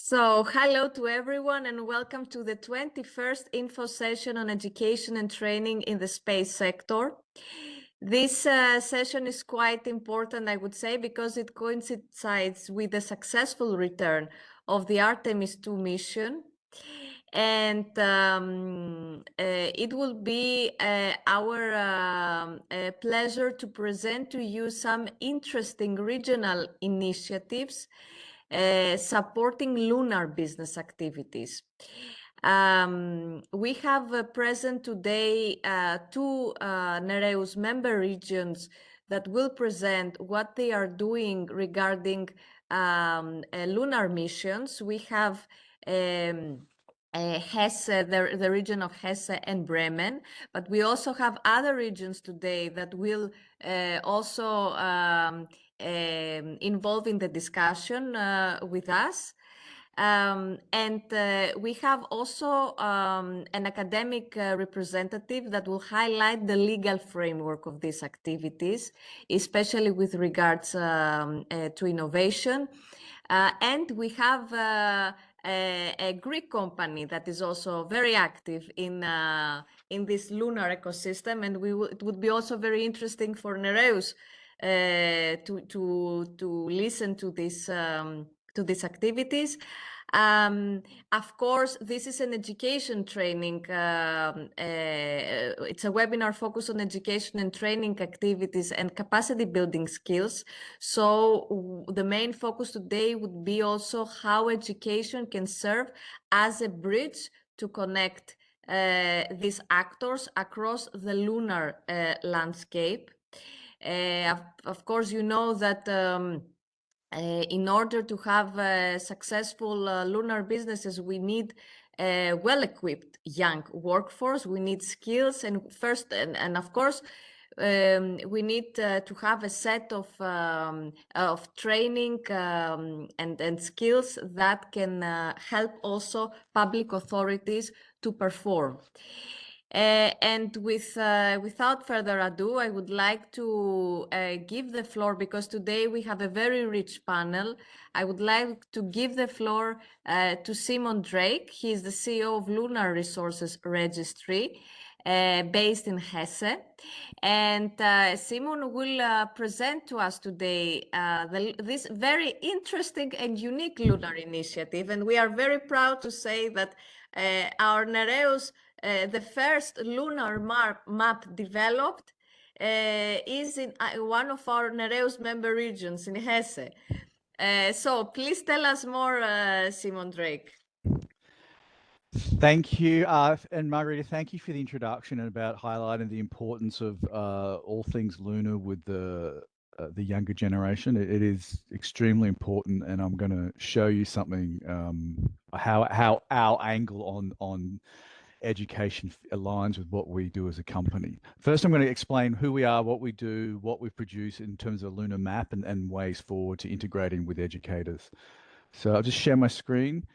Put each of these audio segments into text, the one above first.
So, hello to everyone and welcome to the 21st info session on education and training in the space sector. This session is quite important, I would say, because it coincides with the successful return of the Artemis 2 mission. And it will be our pleasure to present to you some interesting regional initiatives supporting lunar business activities. We have present today two NEREUS member regions that will present what they are doing regarding lunar missions. We have Hesse, the region of Hesse and Bremen, but we also have other regions today that will also involve in the discussion with us. We have also an academic representative that will highlight the legal framework of these activities, especially with regards to innovation. And we have a Greek company that is also very active in this lunar ecosystem, and it would be also very interesting for NEREUS to listen to these activities. Of course, this is an education training. It's a webinar focused on education and training activities and capacity building skills. So the main focus today would be also how education can serve as a bridge to connect these actors across the lunar landscape. Of course, you know that in order to have successful lunar businesses, we need a well-equipped young workforce. We need skills, and of course, we need to have a set of training and skills that can help also public authorities to perform. Without further ado, I would like to give the floor, because today we have a very rich panel. I would like to give the floor to Simon Drake. He is the CEO of Lunar Resources Registry, based in Hesse. And Simon will present to us today this very interesting and unique lunar initiative. And we are very proud to say that our NEREUS, the first lunar map developed, is in one of our NEREUS member regions in Hesse. So please tell us more, Simon Drake. Thank you, and Margarita, thank you for the introduction and about highlighting the importance of all things lunar with the younger generation. It is extremely important, and I'm going to show you something, how our angle on education aligns with what we do as a company. First, I'm going to explain who we are, what we do, what we produce in terms of a lunar map, and ways forward to integrating with educators. So I'll just share my screen.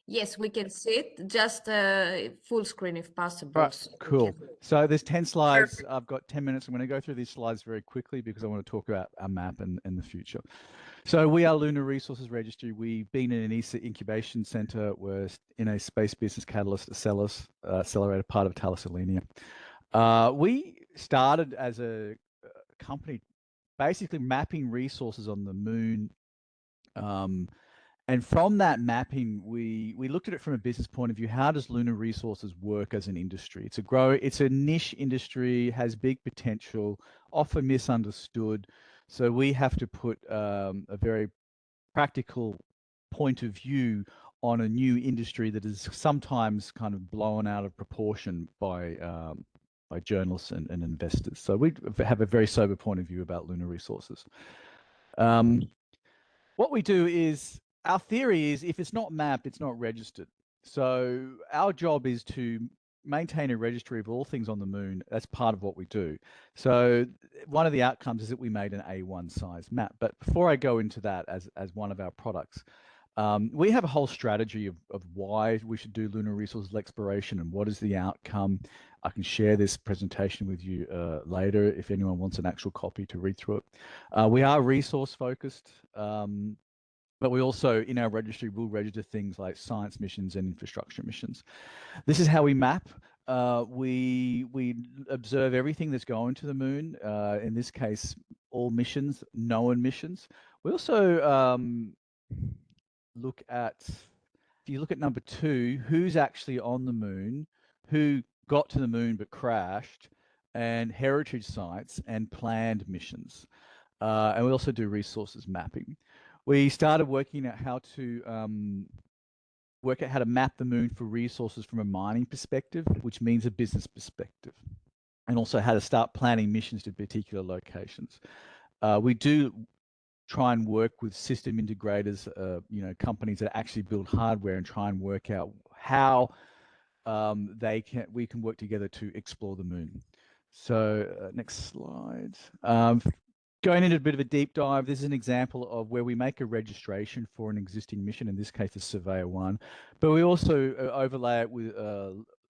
Yes, we can see it, just full screen if possible. Right, cool. So there's 10 slides. Perfect. I've got 10 minutes. I'm going to go through these slides very quickly because I want to talk about our map and the future. So we are Lunar Resources Registry. We've been in an ESA incubation center. We're in a space business catalyst accelerator, part of Thales Alenia. We started as a company basically mapping resources on the moon. And from that mapping, we looked at it from a business point of view. How does lunar resources work as an industry? It's a niche industry, has big potential, often misunderstood. So we have to put a very practical point of view on a new industry that is sometimes kind of blown out of proportion by journalists and investors. So we have a very sober point of view about lunar resources. What we do is, our theory is if it's not mapped, it's not registered. So our job is to maintain a registry of all things on the moon. That's part of what we do. So one of the outcomes is that we made an A1 size map. But before I go into that as one of our products, We have a whole strategy of why we should do lunar resources exploration and what is the outcome. I can share this presentation with you later if anyone wants an actual copy to read through it. We are resource focused, but we also, in our registry, will register things like science missions and infrastructure missions. This is how we map. We observe everything that's going to the moon. In this case, all missions, known missions. We also look at, if you look at number 2, who's actually on the moon, who got to the moon but crashed, and heritage sites and planned missions. And we also do resources mapping. We started working out how to work out how to map the moon for resources from a mining perspective, which means a business perspective, and also how to start planning missions to particular locations. We do try and work with system integrators, companies that actually build hardware, and try and work out how we can work together to explore the moon. So next slide. Going into a bit of a deep dive, this is an example of where we make a registration for an existing mission, in this case, the Surveyor 1, but we also overlay it with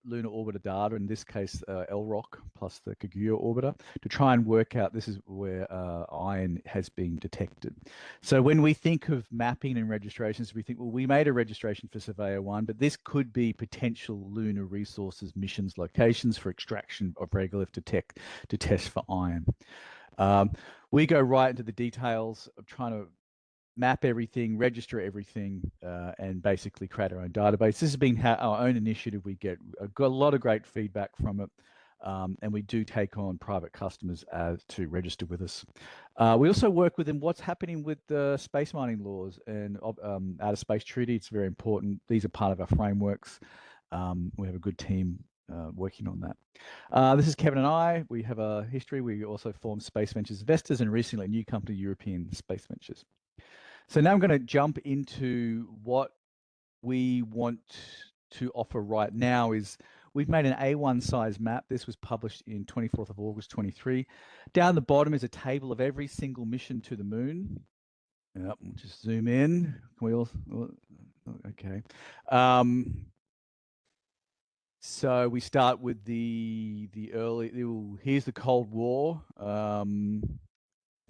lunar orbiter data, in this case, LROC plus the Kaguya orbiter, to try and work out this is where iron has been detected. So when we think of mapping and registrations, we think, well, we made a registration for Surveyor 1, but this could be potential lunar resources missions locations for extraction of regolith to test for iron. We go right into the details of trying to map everything, register everything, and basically create our own database. This has been our own initiative. We got a lot of great feedback from it, and we do take on private customers to register with us. We also work with them what's happening with the space mining laws and outer space treaty. It's very important. These are part of our frameworks. We have a good team working on that. This is Kevin and I. We have a history. We also formed Space Ventures Investors and recently a new company, European Space Ventures. So now I'm going to jump into what we want to offer right now. Is we've made an A1 size map. This was published in 24th of August 23. Down the bottom is a table of every single mission to the moon. Yep, we'll just zoom in. Can we all? Okay. So we start with the early. Here's the Cold War. Then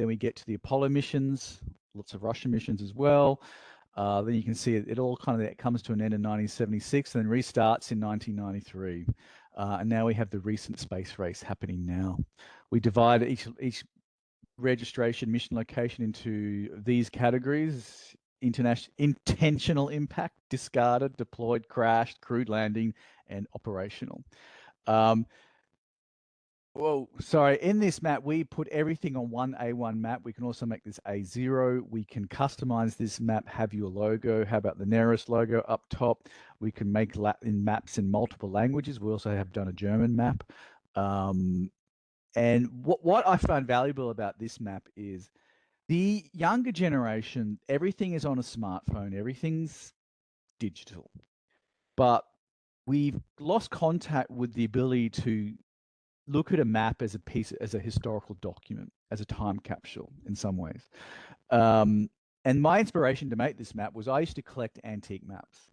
we get to the Apollo missions, lots of Russian missions as well. Then you can see it all kind of comes to an end in 1976, and then restarts in 1993. And now we have the recent space race happening now. We divide each registration mission location into these categories: intentional impact, discarded, deployed, crashed, crewed landing, and operational. Well, sorry, in this map, we put everything on one A1 map. We can also make this A0. We can customize this map, have your logo. How about the NEREUS logo up top? We can make maps in multiple languages. We also have done a German map. And what I find valuable about this map is the younger generation, everything is on a smartphone, everything's digital. But we've lost contact with the ability to look at a map as a historical document, as a time capsule in some ways. And my inspiration to make this map was I used to collect antique maps.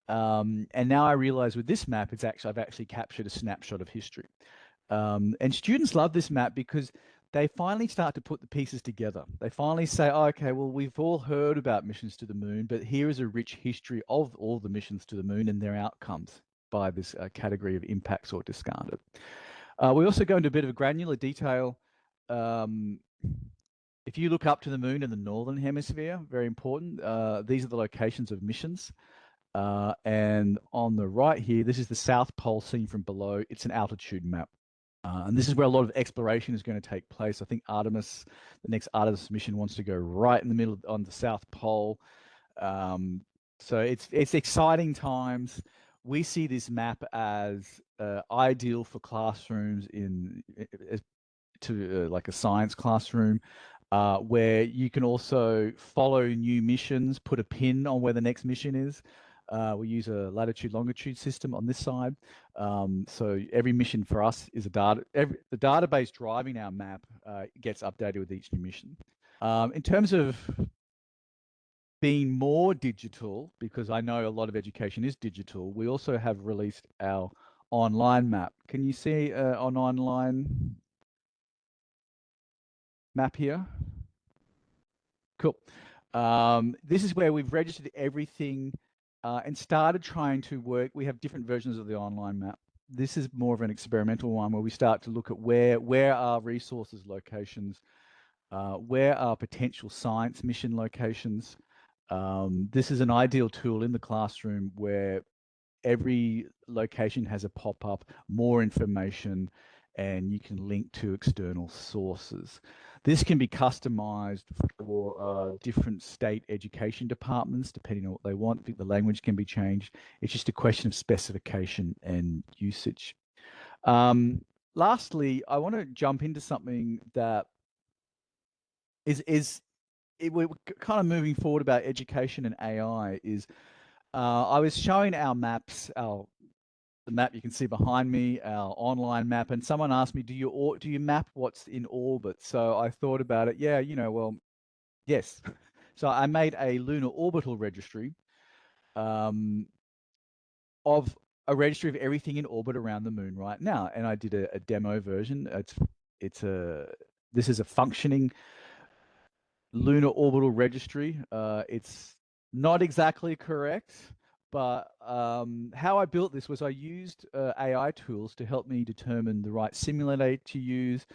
And now I realize with this map, I've actually captured a snapshot of history. And students love this map because they finally start to put the pieces together. They finally say, oh, okay, well, we've all heard about missions to the moon, but here is a rich history of all the missions to the moon and their outcomes by this category of impacts or discarded. We also go into a bit of granular detail. If you look up to the moon in the northern hemisphere, very important, these are the locations of missions. And on the right here, this is the South Pole seen from below. It's an altitude map. And this is where a lot of exploration is going to take place. I think the next Artemis mission wants to go right in the middle on the South Pole. So it's exciting times. We see this map as ideal for classrooms like a science classroom, where you can also follow new missions, put a pin on where the next mission is. We use a latitude longitude system on this side. So every mission for us is the database driving our map gets updated with each new mission. In terms of being more digital, because I know a lot of education is digital, we also have released our online map. Can you see an online map here? Cool. This is where we've registered everything and started trying to work. We have different versions of the online map. This is more of an experimental one where we start to look at where are resources locations, where are potential science mission locations. This is an ideal tool in the classroom where every location has a pop-up, more information, and you can link to external sources. This can be customized for different state education departments, depending on what they want. I think the language can be changed. It's just a question of specification and usage. Lastly, I want to jump into something that we're kind of moving forward about education and AI is I was showing our maps, the map you can see behind me, our online map, and someone asked me, do you map what's in orbit? So I thought about it. Yeah, well, yes. So I made a lunar orbital registry of a registry of everything in orbit around the moon right now, and I did a demo version. This is a functioning lunar orbital registry. It's not exactly correct, but how I built this was I used AI tools to help me determine the right simulator to use.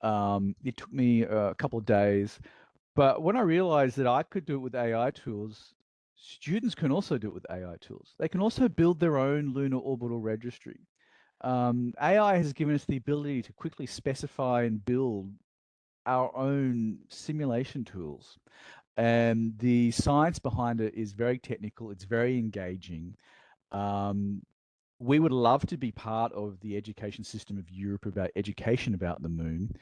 It took me a couple of days, but when I realized that I could do it with AI tools, students can also do it with AI tools. They can also build their own lunar orbital registry. AI has given us the ability to quickly specify and build our own simulation tools. And the science behind it is very technical, it's very engaging. We would love to be part of the education system of Europe about education about the moon.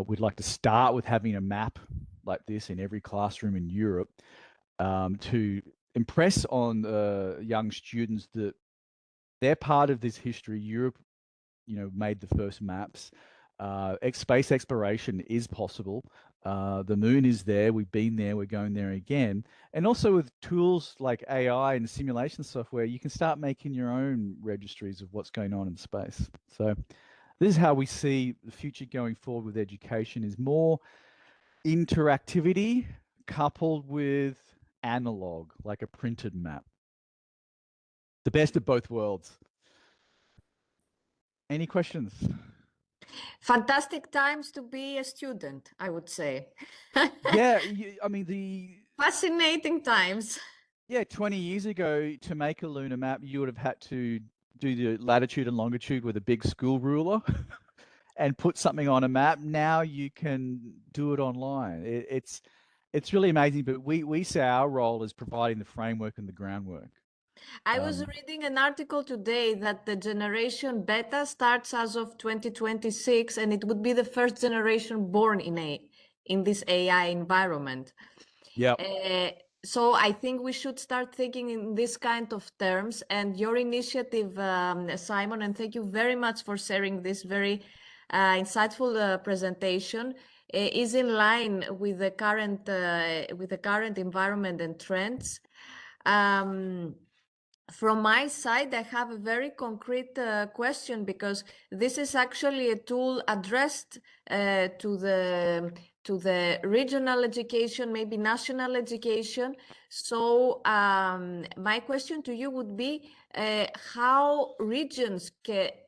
We'd like to start with having a map like this in every classroom in Europe to impress on young students that they're part of this history. Europe, made the first maps. Space exploration is possible. The moon is there. We've been there. We're going there again. And also with tools like AI and simulation software, you can start making your own registries of what's going on in space. So this is how we see the future going forward with education is more interactivity coupled with analog, like a printed map. The best of both worlds. Any questions? Fantastic times to be a student, I would say. Yeah, I mean, Fascinating times. 20 years ago, to make a lunar map, you would have had to do the latitude and longitude with a big school ruler and put something on a map. Now you can do it online. It's really amazing, but we say our role is providing the framework and the groundwork. I was reading an article today that the generation beta starts as of 2026, and it would be the first generation born in this AI environment. Yeah. So I think we should start thinking in this kind of terms. And your initiative, Simon, and thank you very much for sharing this very insightful presentation, is in line with the current environment and trends. From my side, I have a very concrete question, because this is actually a tool addressed to the regional education, maybe national education. So my question to you would be how regions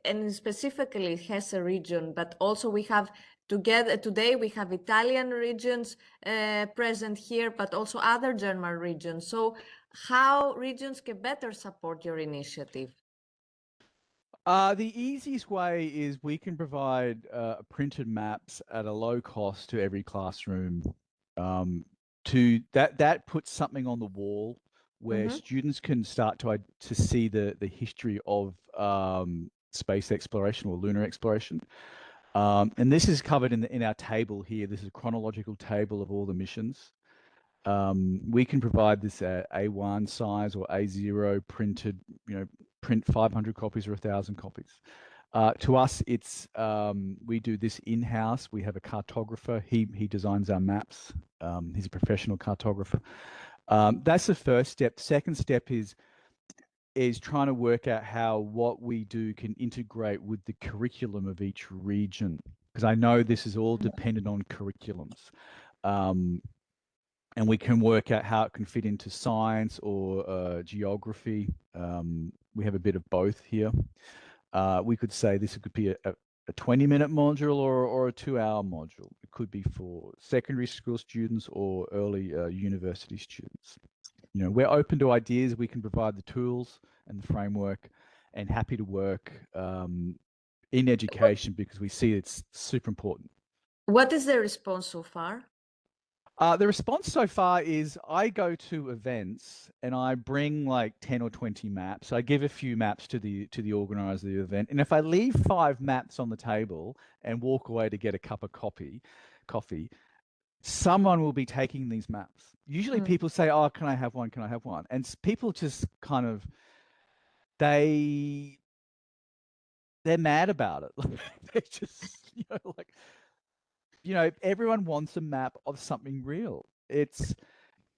and specifically Hesse region, but also we have today we have Italian regions present here, but also other German regions. So how regions can better support your initiative? The easiest way is we can provide printed maps at a low cost to every classroom. That puts something on the wall where students can start to see the history of space exploration or lunar exploration. And this is covered in our table here. This is a chronological table of all the missions. We can provide this at A1 size or A0 printed, print 500 copies or 1,000 copies. To us, it's we do this in-house. We have a cartographer. He designs our maps. He's a professional cartographer. That's the first step. Second step is trying to work out how what we do can integrate with the curriculum of each region, because I know this is all dependent on curriculums. And we can work out how it can fit into science or geography. We have a bit of both here. We could say this could be a 20-minute module or a 2-hour module. It could be for secondary school students or early university students. You know, we're open to ideas. We can provide the tools and the framework, and happy to work in education because we see it's super important. What is the response so far? The response so far is I go to events and I bring like 10 or 20 maps. I give a few maps to the organizer of the event. And if I leave 5 maps on the table and walk away to get a cup of coffee, someone will be taking these maps. Usually people say, "Oh, can I have one? Can I have one?" And people just kind of they're mad about it. They just, everyone wants a map of something real. It's,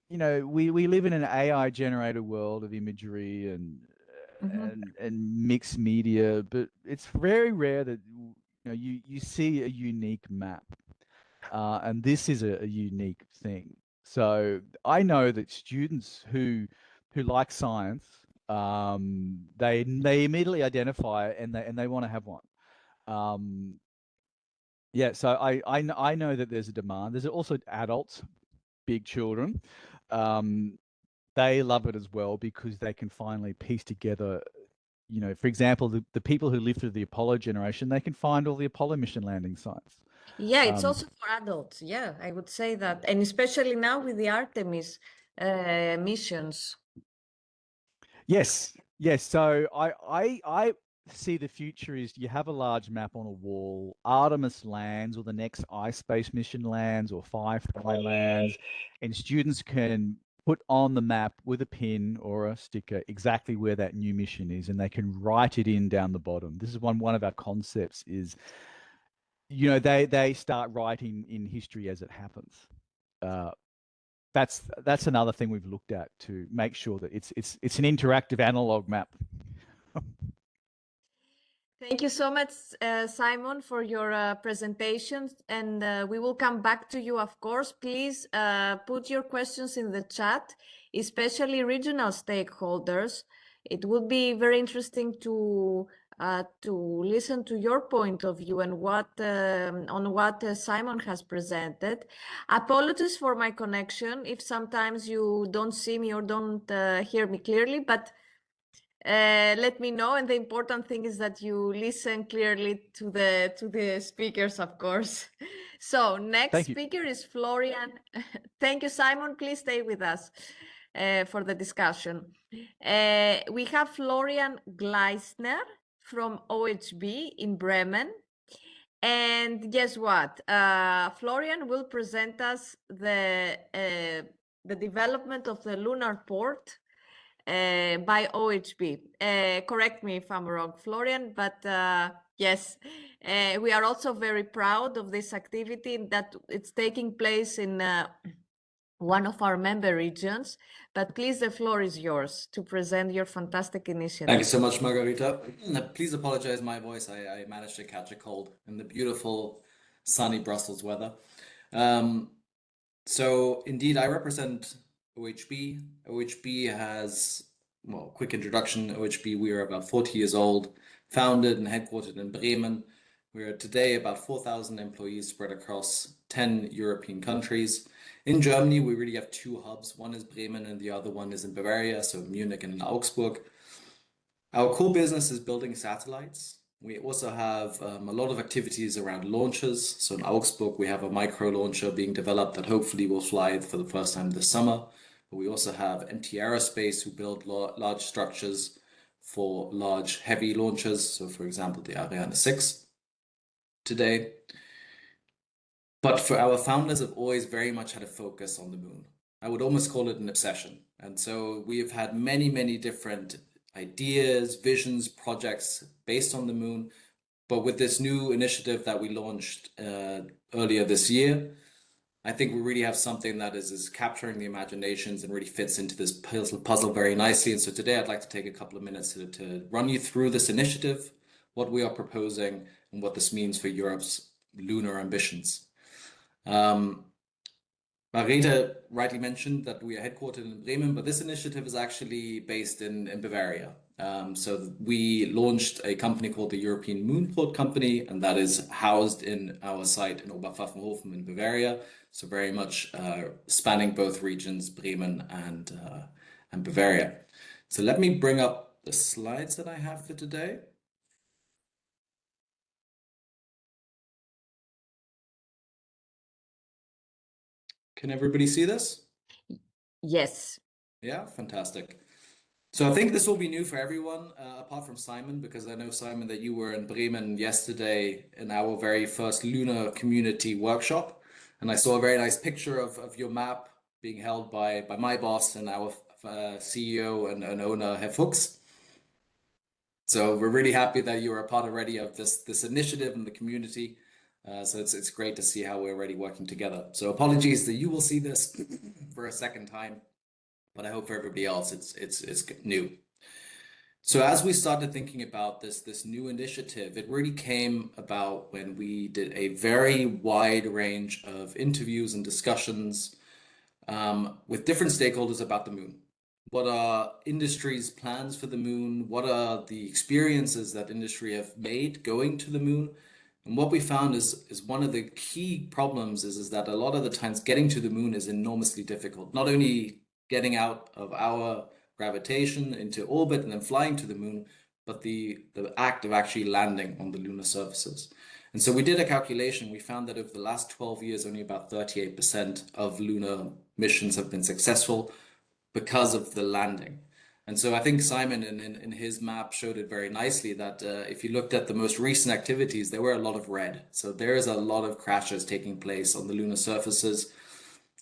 we live in an AI generated world of imagery and mixed media, but it's very rare that you see a unique map, and this is a unique thing. So I know that students who like science, they immediately identify it and they want to have one. Yeah, so I know that there's a demand. There's also adults, big children. They love it as well because they can finally piece together, for example, the people who lived through the Apollo generation, they can find all the Apollo mission landing sites. Yeah, it's also for adults. Yeah, I would say that. And especially now with the Artemis missions. Yes, yes. So I see the future is you have a large map on a wall. Artemis lands, or the next iSpace mission lands, or Firefly lands, and students can put on the map with a pin or a sticker exactly where that new mission is, and they can write it in down the bottom. This is one of our concepts is, they start writing in history as it happens. That's another thing we've looked at to make sure that it's an interactive analog map. Thank you so much, Simon, for your presentation. And we will come back to you, of course. Please put your questions in the chat, especially regional stakeholders. It would be very interesting to listen to your point of view and on what Simon has presented. Apologies for my connection if sometimes you don't see me or don't hear me clearly, but let me know. And the important thing is that you listen clearly to the speakers, of course. So next Thank you. speaker is Florian. Thank you, Simon. Please stay with us for the discussion. We have Florian Gleisner from OHB in Bremen. And guess what? Florian will present us the development of the lunar port by OHB. Correct me if I'm wrong, Florian, but yes, we are also very proud of this activity that it's taking place in one of our member regions. But please, the floor is yours to present your fantastic initiative. Thank you so much, Margarita. Please apologize my voice. I managed to catch a cold in the beautiful sunny Brussels weather. So indeed, I represent OHB. OHB has, well, quick introduction. OHB, we are about 40 years old, founded and headquartered in Bremen. We are today about 4,000 employees spread across 10 European countries. In Germany, we really have 2 hubs. One is Bremen and the other one is in Bavaria, so Munich and Augsburg. Our core business is building satellites. We also have a lot of activities around launches. So in Augsburg, we have a micro launcher being developed that hopefully will fly for the first time this summer. But we also have MT Aerospace, who build large structures for large heavy launches. So for example, the Ariane 6 today. But for our founders have always very much had a focus on the moon. I would almost call it an obsession. And so we have had many, many different ideas, visions, projects based on the moon. But with this new initiative that we launched earlier this year, I think we really have something that is capturing the imaginations and really fits into this puzzle very nicely. And so today I'd like to take a couple of minutes to run you through this initiative, what we are proposing, and what this means for Europe's lunar ambitions. Margarita rightly mentioned that we are headquartered in Bremen, but this initiative is actually based in Bavaria. So we launched a company called the European Moonport Company, and that is housed in our site in Oberpfaffenhofen in Bavaria. So very much spanning both regions, Bremen and Bavaria. So let me bring up the slides that I have for today. Can everybody see this? Yes. Yeah, fantastic. So I think this will be new for everyone, apart from Simon, because I know, Simon, that you were in Bremen yesterday in our very first Lunar community workshop. And I saw a very nice picture of your map being held by my boss and our CEO and owner, Herr Fuchs. So we're really happy that you're a part already of this initiative in the community. So it's great to see how we're already working together. So apologies that you will see this for a second time, but I hope for everybody else it's new. So as we started thinking about this new initiative, it really came about when we did a very wide range of interviews and discussions with different stakeholders about the moon. What are industry's plans for the moon? What are the experiences that industry have made going to the moon? And what we found is one of the key problems is that a lot of the times getting to the moon is enormously difficult. Not only getting out of our gravitation into orbit and then flying to the moon, but the act of actually landing on the lunar surfaces. And so we did a calculation. We found that over the last 12 years, only about 38% of lunar missions have been successful because of the landing. And so I think Simon in his map showed it very nicely that if you looked at the most recent activities, there were a lot of red. So there is a lot of crashes taking place on the lunar surfaces.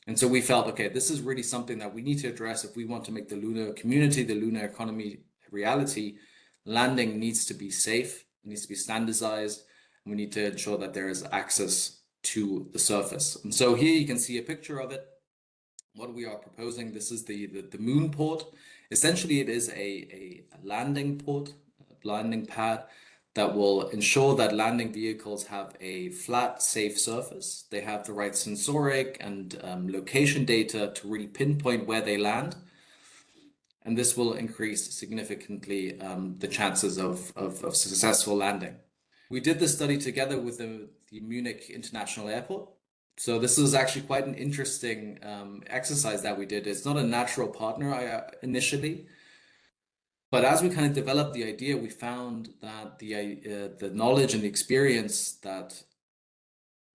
And so we felt, okay, this is really something that we need to address if we want to make the lunar community, the lunar economy reality. Landing needs to be safe, it needs to be standardized, and we need to ensure that there is access to the surface. And so here you can see a picture of it. What we are proposing, this is the moon port. Essentially, it is a landing port, a landing pad that will ensure that landing vehicles have a flat, safe surface. They have the right sensoric and location data to really pinpoint where they land. And this will increase significantly the chances of successful landing. We did this study together with the Munich International Airport. So this is actually quite an interesting exercise that we did. It's not a natural partner initially, but as we kind of developed the idea, we found that the knowledge and the experience that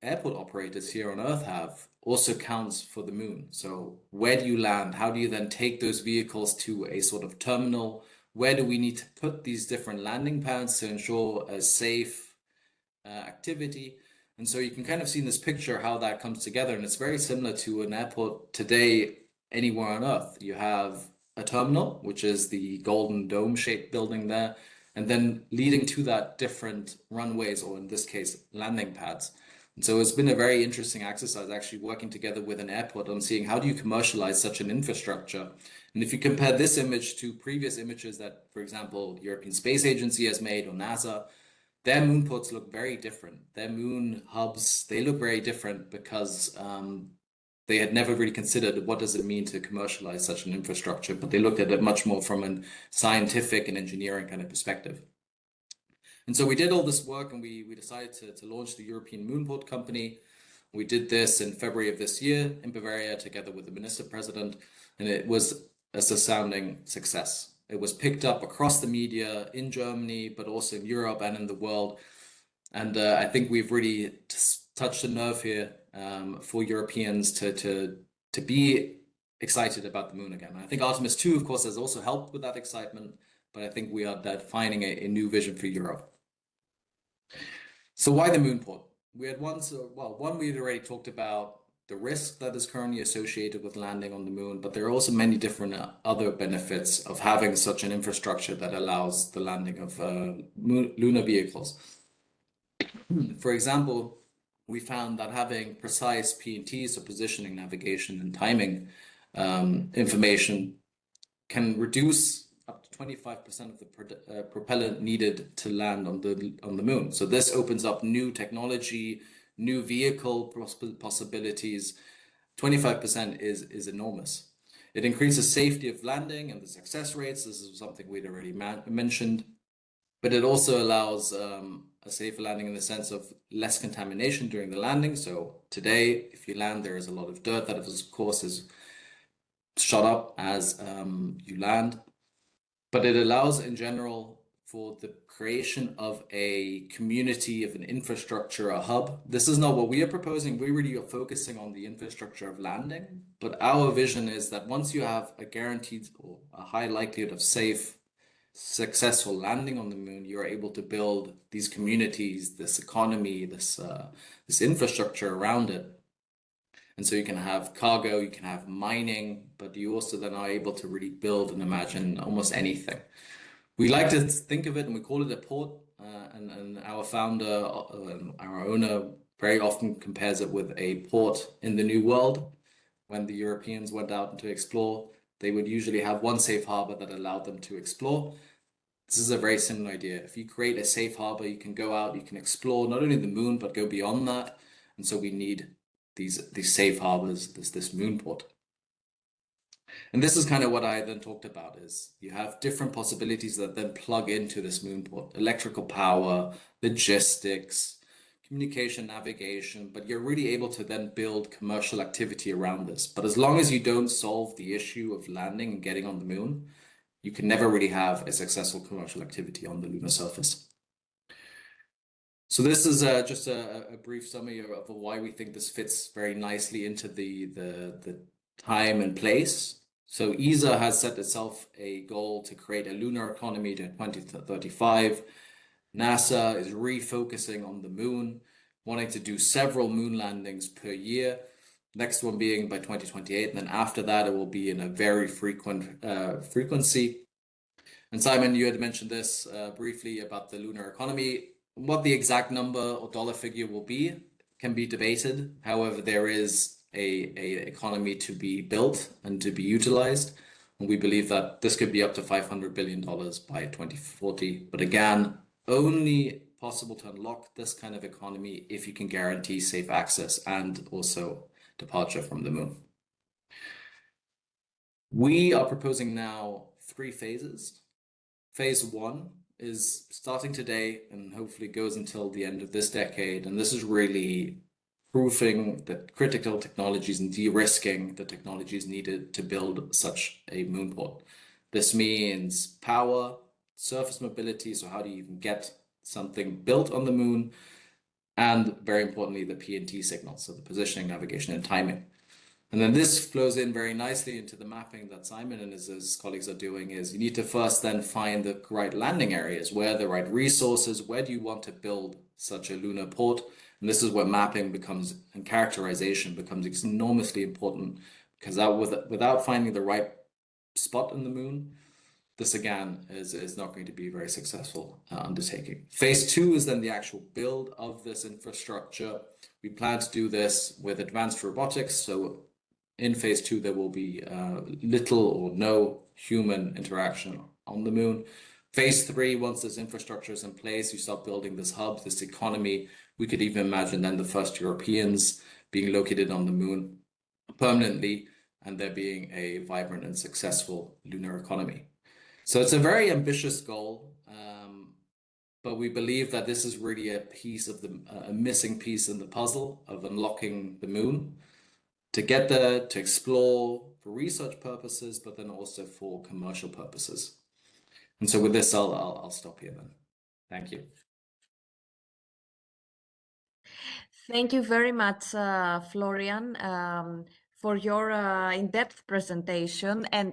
airport operators here on Earth have also counts for the moon. So where do you land? How do you then take those vehicles to a sort of terminal? Where do we need to put these different landing pads to ensure a safe activity? And so you can kind of see in this picture how that comes together. And it's very similar to an airport today anywhere on Earth. You have a terminal, which is the golden dome shaped building there, and then leading to that different runways, or in this case, landing pads. And so it's been a very interesting exercise actually working together with an airport on seeing how do you commercialize such an infrastructure. And if you compare this image to previous images that, for example, the European Space Agency has made or NASA, their moon ports look very different. Their moon hubs, they look very different because they had never really considered what does it mean to commercialize such an infrastructure, but they looked at it much more from a scientific and engineering kind of perspective. And so we did all this work and we decided to launch the European Moonport Company. We did this in February of this year in Bavaria together with the Minister President, and it was a resounding success. It was picked up across the media in Germany, but also in Europe and in the world. And I think we've really touched a nerve here for Europeans to be excited about the moon again. And I think Artemis 2, of course, has also helped with that excitement, but I think we are defining a new vision for Europe. So why the moonport? We had one we had already talked about the risk that is currently associated with landing on the moon, but there are also many different other benefits of having such an infrastructure that allows the landing of lunar vehicles. For example, we found that having precise P&T, so positioning, navigation, and timing information, can reduce up to 25% of the propellant needed to land on the moon. So this opens up new technology, new vehicle possibilities. 25% is enormous. It increases safety of landing and the success rates. This is something we'd already mentioned. But it also allows a safer landing in the sense of less contamination during the landing. So today, if you land, there is a lot of dirt that, of course, is shot up as you land. But it allows, in general, for the creation of a community, of an infrastructure, a hub. This is not what we are proposing. We really are focusing on the infrastructure of landing. But our vision is that once you have a guaranteed or a high likelihood of safe, successful landing on the moon, you're able to build these communities, this economy, this infrastructure around it. And so you can have cargo, you can have mining, but you also then are able to really build and imagine almost anything. We like to think of it, and we call it a port, and our founder, our owner, very often compares it with a port in the New World. When the Europeans went out to explore, they would usually have one safe harbor that allowed them to explore. This is a very similar idea. If you create a safe harbor, you can go out, you can explore not only the moon, but go beyond that. And so we need these safe harbors, this moon port. And this is kind of what I then talked about, is you have different possibilities that then plug into this moon port: electrical power, logistics, communication, navigation, but you're really able to then build commercial activity around this. But as long as you don't solve the issue of landing and getting on the moon, you can never really have a successful commercial activity on the lunar surface. So this is just a brief summary of why we think this fits very nicely into the time and place. So ESA has set itself a goal to create a lunar economy to 2035. NASA is refocusing on the moon, wanting to do several moon landings per year. Next one being by 2028, and then after that it will be in a very frequent frequency. And Simon, you had mentioned this briefly about the lunar economy. What the exact number or dollar figure will be can be debated. However, there is a economy to be built and to be utilized. And we believe that this could be up to $500 billion by 2040. But again, only possible to unlock this kind of economy if you can guarantee safe access and also departure from the moon. We are proposing now 3 phases. Phase 1 is starting today and hopefully goes until the end of this decade. And this is really proving the critical technologies and de-risking the technologies needed to build such a moon port. This means power, surface mobility, so how do you even get something built on the moon, and very importantly, the P&T signal, so the positioning, navigation, and timing. And then this flows in very nicely into the mapping that Simon and his colleagues are doing. Is you need to first then find the right landing areas, where the right resources, where do you want to build such a lunar port? And this is where mapping becomes, and characterization becomes enormously important, because without finding the right spot on the moon, this again is not going to be a very successful undertaking. Phase 2 is then the actual build of this infrastructure. We plan to do this with advanced robotics. So in phase 2, there will be little or no human interaction on the moon. Phase 3, once this infrastructure is in place, you start building this hub, this economy. We could even imagine then the first Europeans being located on the moon permanently, and there being a vibrant and successful lunar economy. So it's a very ambitious goal, but we believe that this is really a piece of a missing piece in the puzzle of unlocking the moon, to get there, to explore for research purposes, but then also for commercial purposes. And so with this, I'll stop here then. Thank you. Thank you very much, Florian, for your in-depth presentation. And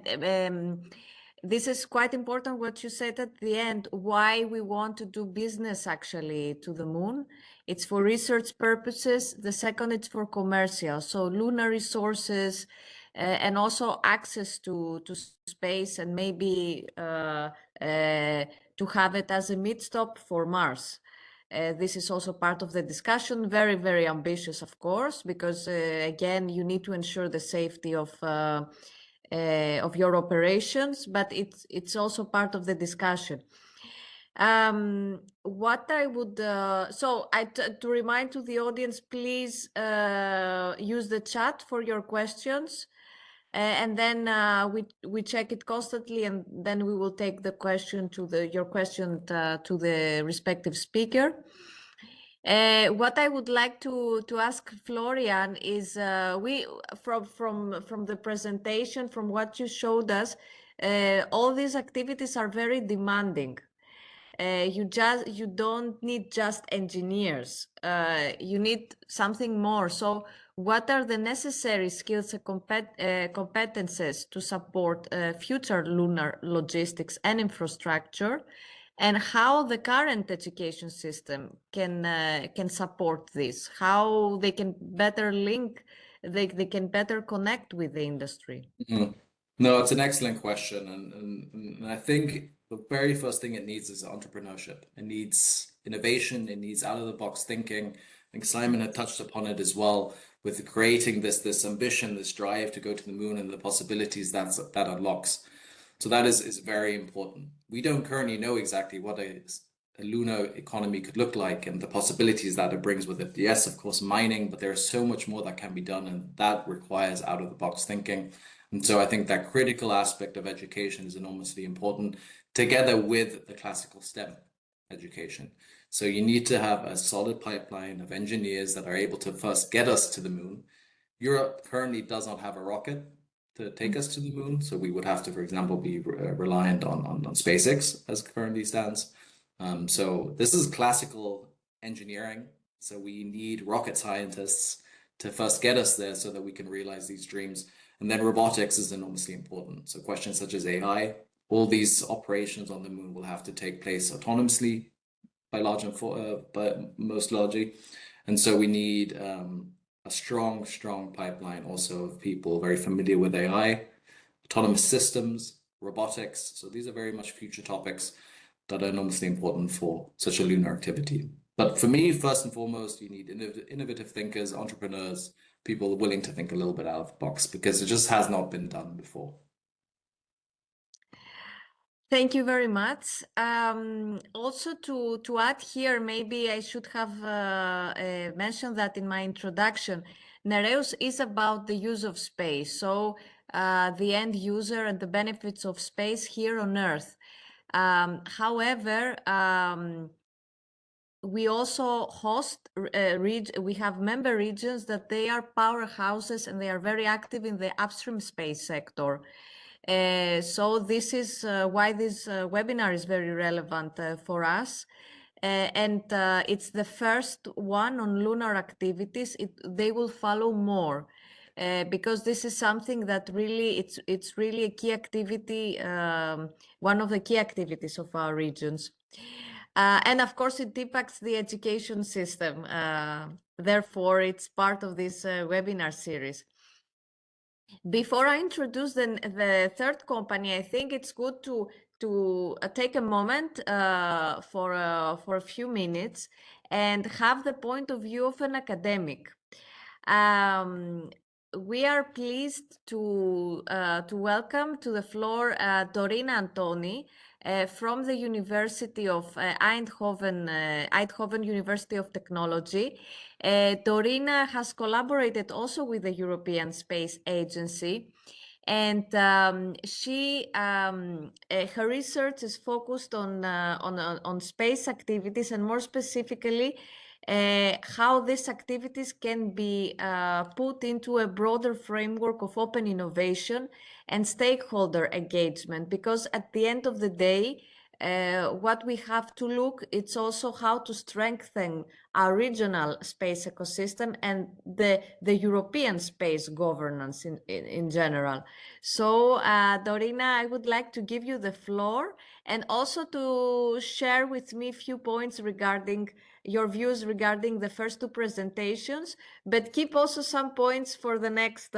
this is quite important what you said at the end, why we want to do business actually to the moon. It's for research purposes. The second, it's for commercial. So lunar resources and also access to space, and maybe to have it as a mid-stop for Mars. This is also part of the discussion, very, very ambitious, of course, because again, you need to ensure the safety of your operations, but it's also part of the discussion. What I would, to remind to the audience, please use the chat for your questions. And then we check it constantly, and then we will take the question your question to the respective speaker. What I would like to ask Florian is, from the presentation, from what you showed us, all these activities are very demanding. You don't need just engineers. You need something more. So what are the necessary skills and competences to support future lunar logistics and infrastructure, and how the current education system can support this, how they can better link, they can better connect with the industry? No, it's an excellent question. And I think the very first thing it needs is entrepreneurship. It needs innovation. It needs out-of-the-box thinking. I think Simon had touched upon it as well, with creating this ambition, this drive to go to the moon, and the possibilities that unlocks. So that is very important. We don't currently know exactly what a lunar economy could look like and the possibilities that it brings with it. Yes, of course, mining, but there's so much more that can be done, and that requires out-of-the-box thinking. And so I think that critical aspect of education is enormously important, together with the classical STEM education. So you need to have a solid pipeline of engineers that are able to first get us to the moon. Europe currently does not have a rocket to take us to the moon, so we would have to, for example, be reliant on SpaceX as currently stands. So this is classical engineering. So we need rocket scientists to first get us there so that we can realize these dreams. And then robotics is enormously important. So questions such as AI, all these operations on the moon will have to take place autonomously by most largely. And so we need a strong pipeline also of people very familiar with AI, autonomous systems, robotics. So these are very much future topics that are enormously important for such a lunar activity. But for me, first and foremost, you need innovative thinkers, entrepreneurs, people willing to think a little bit out of the box, because it just has not been done before. Thank you very much. Also to add here, maybe I should have mentioned that in my introduction, NEREUS is about the use of space. So the end user and the benefits of space here on Earth. However, we also host, we have member regions that they are powerhouses and they are very active in the upstream space sector. So this is why this webinar is very relevant for us. And it's the first one on lunar activities. They will follow more. Because this is something that really, it's really a key activity, one of the key activities of our regions. And of course, it impacts the education system. Therefore, it's part of this webinar series. Before I introduce the third company, I think it's good to take a moment for a few minutes and have the point of view of an academic. We are pleased to welcome to the floor Dorina Antoni from the University of Eindhoven University of Technology. Dorina has collaborated also with the European Space Agency, and her research is focused on space activities, and more specifically how these activities can be put into a broader framework of open innovation and stakeholder engagement, because at the end of the day, what we have to look, it's also how to strengthen our regional space ecosystem and the European space governance in general. So Dorina, I would like to give you the floor, and also to share with me a few points regarding your views regarding the first two presentations, but keep also some points for the next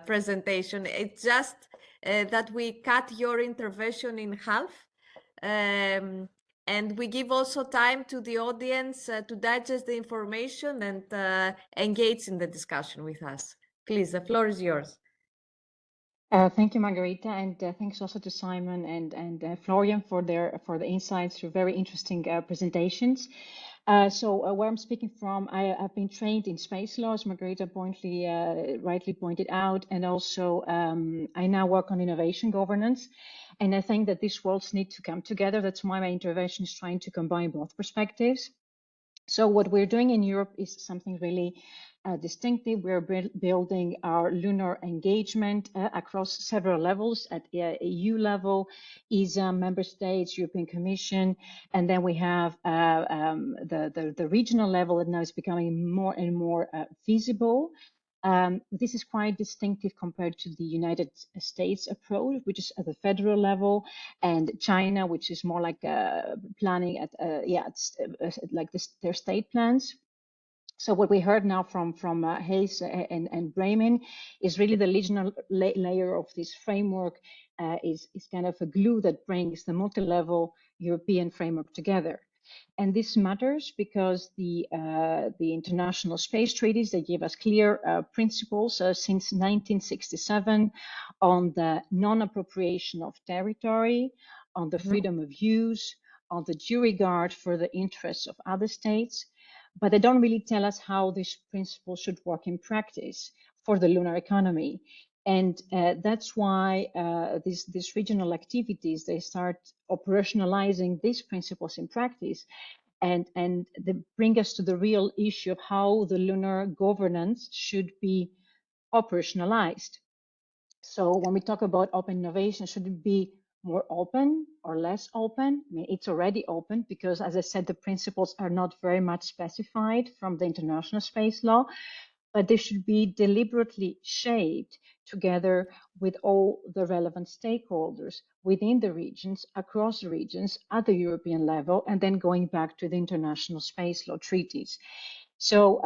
presentation. It's just that we cut your intervention in half. And And we give also time to the audience to digest the information and engage in the discussion with us. Please, the floor is yours. Thank you, Margarita, and thanks also to Simon and Florian for the insights through very interesting presentations. Where I'm speaking from, I've been trained in space law, as Margarita rightly pointed out, and also I now work on innovation governance. And I think that these worlds need to come together. That's why my intervention is trying to combine both perspectives. So what we're doing in Europe is something really distinctive. We're building our lunar engagement across several levels at EU level, ESA, member states, European Commission, and then we have the regional level that now is becoming more and more feasible. This is quite distinctive compared to the United States approach, which is at the federal level, and China, which is more like planning at their state plans. So what we heard now from Hayes and Bremen is really the regional layer of this framework is kind of a glue that brings the multi-level European framework together. And this matters because the international space treaties, they give us clear principles since 1967 on the non-appropriation of territory, on the freedom of use, on the due regard for the interests of other states. But they don't really tell us how these principles should work in practice for the lunar economy. And that's why these regional activities, they start operationalizing these principles in practice. And they bring us to the real issue of how the lunar governance should be operationalized. So when we talk about open innovation, should it be more open or less open? I mean, it's already open because, as I said, the principles are not very much specified from the international space law, but they should be deliberately shaped together with all the relevant stakeholders within the regions, across the regions, at the European level, and then going back to the international space law treaties. So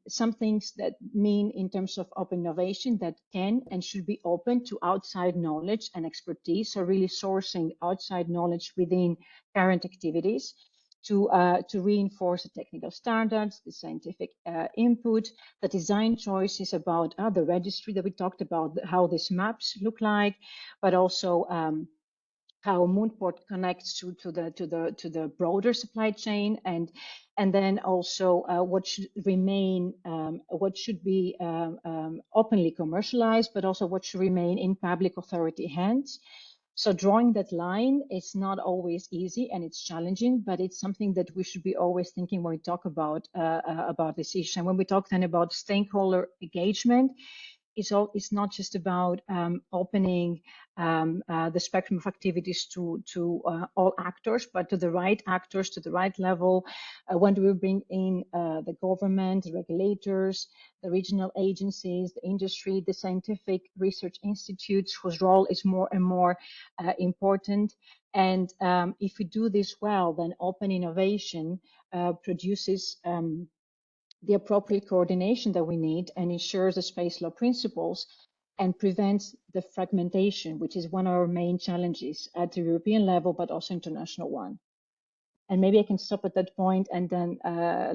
some things that mean in terms of open innovation that can and should be open to outside knowledge and expertise. So really sourcing outside knowledge within current activities to reinforce the technical standards, the scientific input, the design choices about the registry that we talked about, how these maps look like, but also how Moonport connects to the broader supply chain, and then also what should remain, what should be openly commercialized, but also what should remain in public authority hands. So drawing that line is not always easy and it's challenging, but it's something that we should be always thinking when we talk about this issue. And when we talk then about stakeholder engagement, it's not just about opening the spectrum of activities to all actors, but to the right actors, to the right level. When do we bring in the government, the regulators, the regional agencies, the industry, the scientific research institutes, whose role is more and more important. And if we do this well, then open innovation produces the appropriate coordination that we need and ensures the space law principles and prevents the fragmentation, which is one of our main challenges at the European level, but also international one. And maybe I can stop at that point and then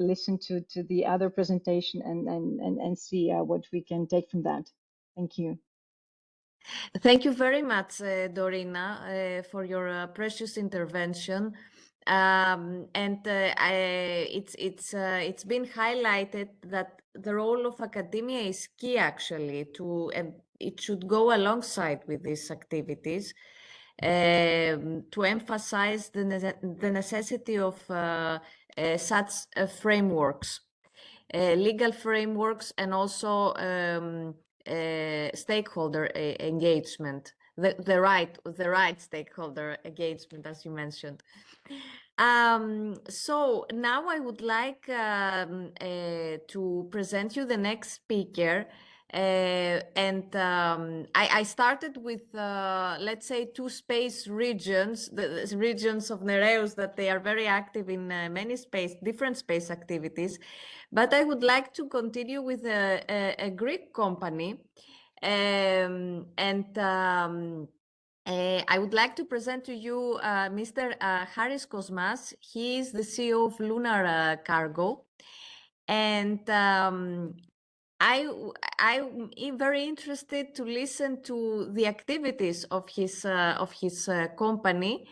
listen to the other presentation and see what we can take from that. Thank you. Thank you very much, Dorina, for your precious intervention. It's been highlighted that the role of academia is key actually and it should go alongside with these activities to emphasize the necessity of such frameworks, legal frameworks, and also stakeholder engagement. The right stakeholder engagement, as you mentioned. So now I would like to present you the next speaker. I started with, let's say, two space regions, the regions of NEREUS, that they are very active in many different space activities. But I would like to continue with a Greek company. I would like to present to you Mr. Haris Kosmas. He is the CEO of Lunar Cargo. And I'm very interested to listen to the activities of his company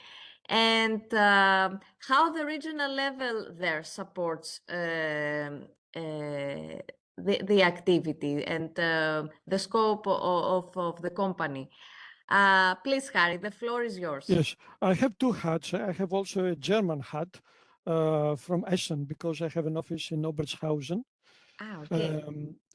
and how the regional level there supports the activity and the scope of the company. Please, Harry, the floor is yours. Yes, I have two hats. I have also a German hat from Essen because I have an office in Obertshausen. Okay.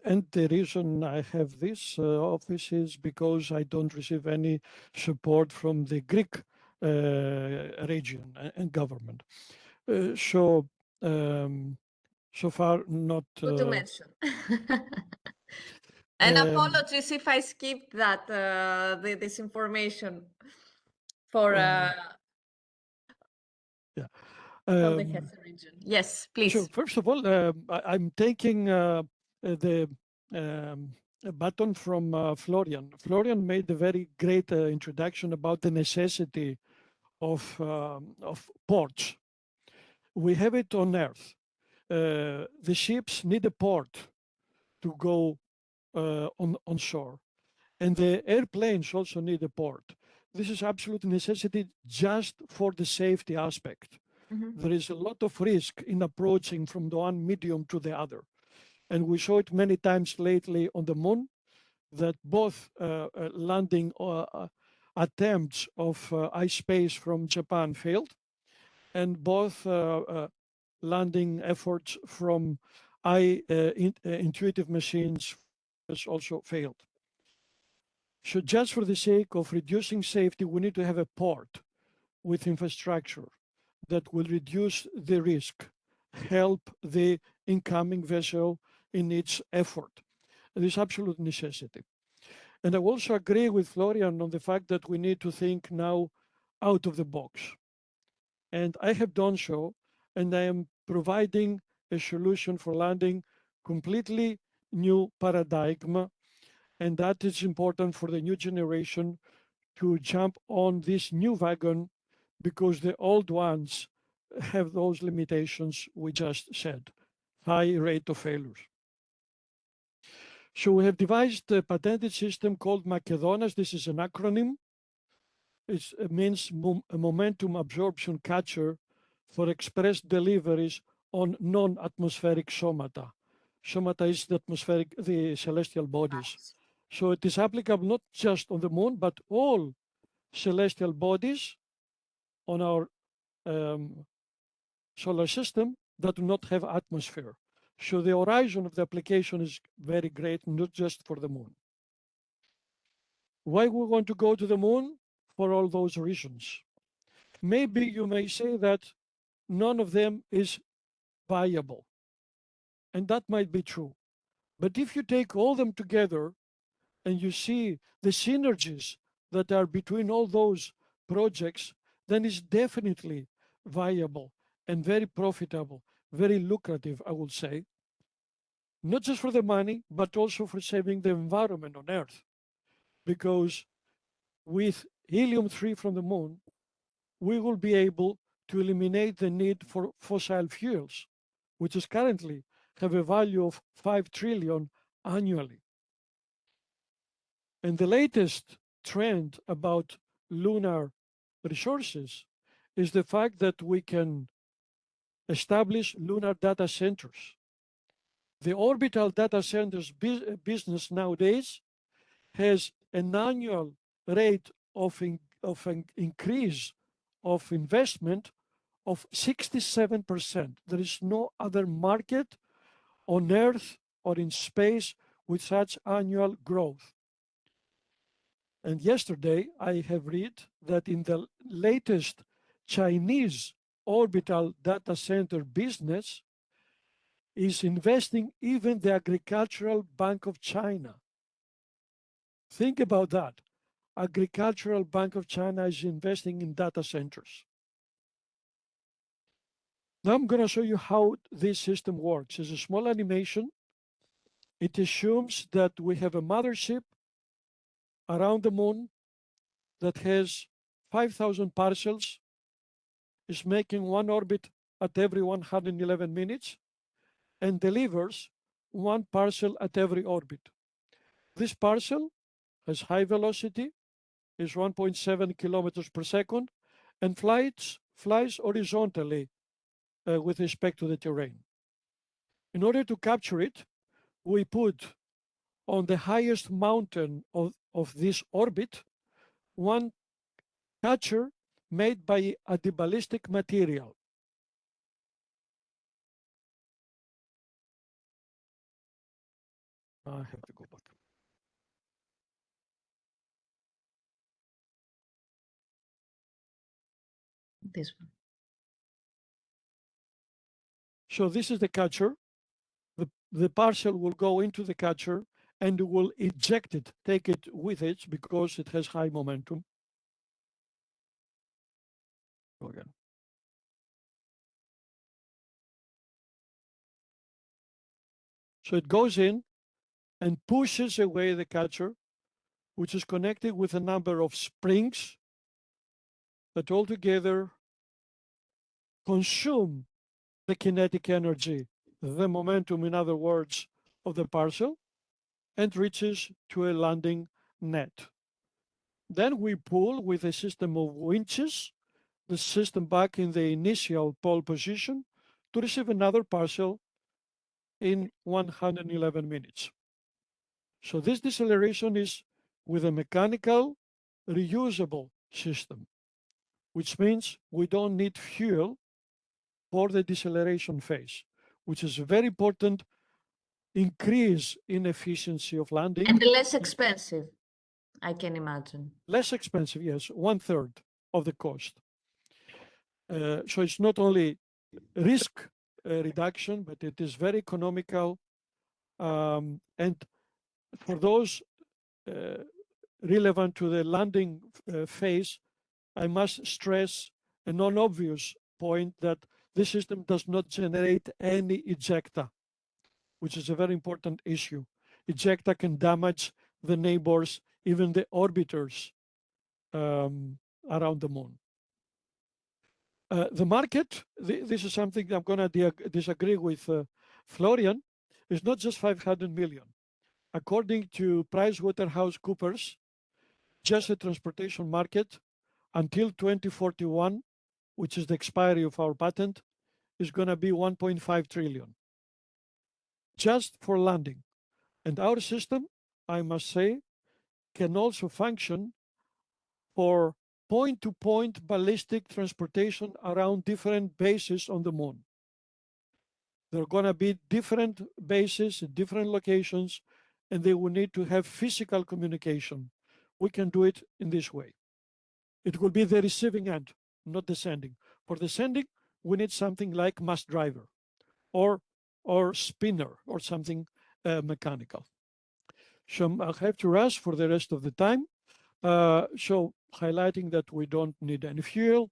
And the reason I have this office is because I don't receive any support from the Greek region and government. So far, not. Good to mention. And apologies if I skipped that this information for from the Hesse region. Yes, please. So first of all, I'm taking the baton from Florian. Florian made a very great introduction about the necessity of ports. We have it on Earth. The ships need a port to go on shore, and the airplanes also need a port. This is absolute necessity just for the safety aspect. There is a lot of risk in approaching from the one medium to the other. And we saw it many times lately on the moon that both landing attempts of iSpace from Japan failed, and both landing efforts from intuitive machines has also failed. So just for the sake of reducing safety, we need to have a port with infrastructure that will reduce the risk, help the incoming vessel in its effort. This is absolute necessity. And I also agree with Florian on the fact that we need to think now out of the box. And I have done so, and I am providing a solution for landing completely new paradigm. And that is important for the new generation to jump on this new wagon because the old ones have those limitations we just said, high rate of failures. So we have devised a patented system called Makedonas. This is an acronym. It means momentum absorption catcher for express deliveries on non-atmospheric somata. Somata is the celestial bodies. Nice. So it is applicable not just on the moon, but all celestial bodies on our solar system that do not have atmosphere. So the horizon of the application is very great, not just for the moon. Why we want to go to the moon? For all those reasons. Maybe you may say that none of them is viable. And that might be true. But if you take all them together and you see the synergies that are between all those projects, then it's definitely viable and very profitable, very lucrative, I would say. Not just for the money, but also for saving the environment on Earth. Because with helium-3 from the moon, we will be able to eliminate the need for fossil fuels, which is currently have a value of 5 trillion annually. And the latest trend about lunar resources is the fact that we can establish lunar data centers. The orbital data centers business nowadays has an annual rate of an increase of investment of 67%. There is no other market on Earth or in space with such annual growth. And yesterday I have read that in the latest Chinese orbital data center business is investing even the Agricultural Bank of China. Think about that. Agricultural Bank of China is investing in data centers. Now I'm going to show you how this system works. It's a small animation. It assumes that we have a mothership around the moon that has 5,000 parcels is making one orbit at every 111 minutes and delivers one parcel at every orbit. This parcel has high velocity, is 1.7 kilometers per second, and flies horizontally with respect to the terrain. In order to capture it, we put on the highest mountain of this orbit one catcher made by a ballistic material. I have to go back. This one. So this is the catcher. The parcel will go into the catcher and will eject it, take it with it because it has high momentum. Again. So it goes in and pushes away the catcher, which is connected with a number of springs that altogether consume the kinetic energy, the momentum, in other words, of the parcel, and reaches to a landing net. Then we pull with a system of winches the system back in the initial pole position to receive another parcel in 111 minutes. So this deceleration is with a mechanical reusable system, which means we don't need fuel for the deceleration phase, which is a very important increase in efficiency of landing. And less expensive, I can imagine. Less expensive, yes, 1/3 of the cost. So it's not only risk reduction, but it is very economical. And for those relevant to the landing phase, I must stress a non-obvious point that this system does not generate any ejecta, which is a very important issue. Ejecta can damage the neighbors, even the orbiters around the moon. The market, this is something I'm going to disagree with Florian, is not just 500 million. According to PricewaterhouseCoopers, just the transportation market until 2041, which is the expiry of our patent, is going to be 1.5 trillion just for landing. And our system, I must say, can also function for point-to-point ballistic transportation around different bases on the moon. There are going to be different bases, different locations, and they will need to have physical communication. We can do it in this way. It will be the receiving end, not the sending. For the sending, we need something like mass driver or spinner or something mechanical. So I'll have to rush for the rest of the time. So highlighting that we don't need any fuel.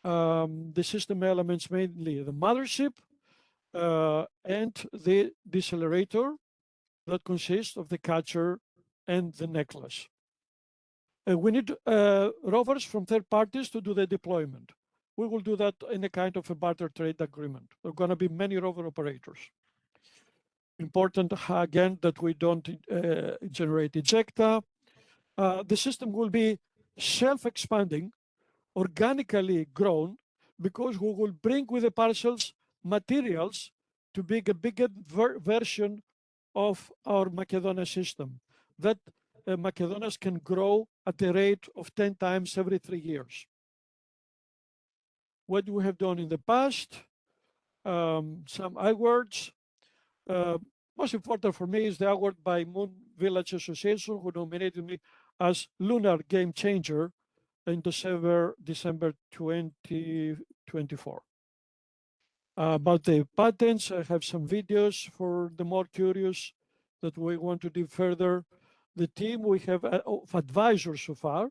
The system elements, mainly the mothership and the decelerator that consists of the catcher and the necklace. We need rovers from third parties to do the deployment. We will do that in a kind of a barter trade agreement. There are going to be many rover operators. Important, again, that we don't generate ejecta. The system will be self-expanding, organically grown, because we will bring with the parcels materials to be a bigger version of our Macedonia system. That Macedonians can grow at a rate of 10 times every 3 years. What we have done in the past, some awards. Most important for me is the award by Moon Village Association, who nominated me as Lunar Game Changer in December 2024. About the patents, I have some videos for the more curious that we want to do further. The team we have of advisors so far.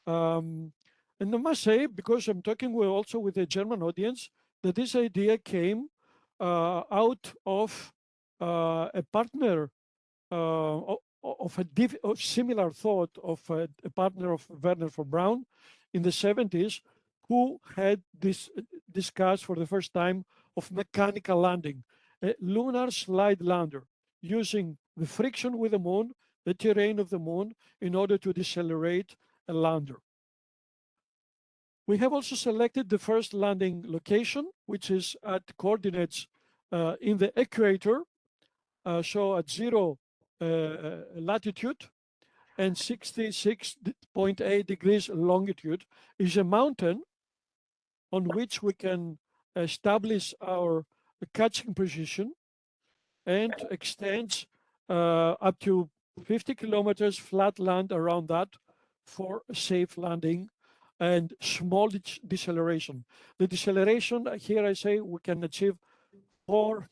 And I must say, because I'm talking also with a German audience, that this idea came out of a partner of a similar thought of a partner of Werner von Braun in the 70s, who had discussed for the first time of mechanical landing, a lunar slide lander, using the friction with the moon, the terrain of the moon, in order to decelerate a lander. We have also selected the first landing location, which is at coordinates in the equator, so at 0 latitude and 66.8 degrees longitude, is a mountain on which we can establish our catching position and extends up to 50 kilometers flat land around that for safe landing and small deceleration. The deceleration, here I say we can achieve 4,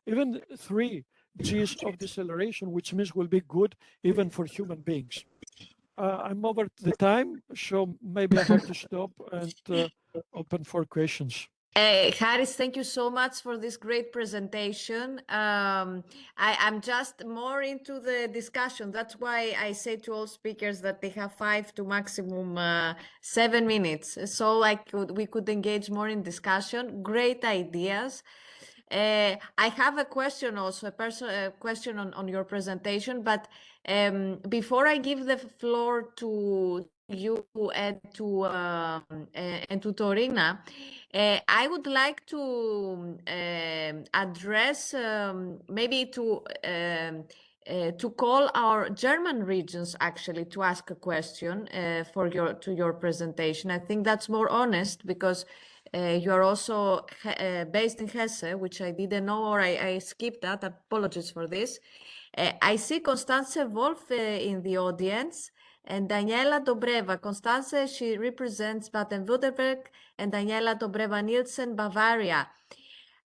even 3 Gs of deceleration, which means will be good even for human beings. I'm over the time, so maybe I have to stop and open for questions. Haris, thank you so much for this great presentation. I'm just more into the discussion. That's why I say to all speakers that they have 5 to maximum 7 minutes. So we could engage more in discussion. Great ideas. I have a question also, a question on your presentation, but before I give the floor to you and to Torina, I would like to address maybe to call our German regions actually to ask a question to your presentation. I think that's more honest because you are also based in Hesse, which I didn't know, or I skipped that. Apologies for this. I see Constance Wolf in the audience and Daniela Dobreva. Constance, she represents Baden-Württemberg, and Daniela Dobreva-Nielsen, Bavaria.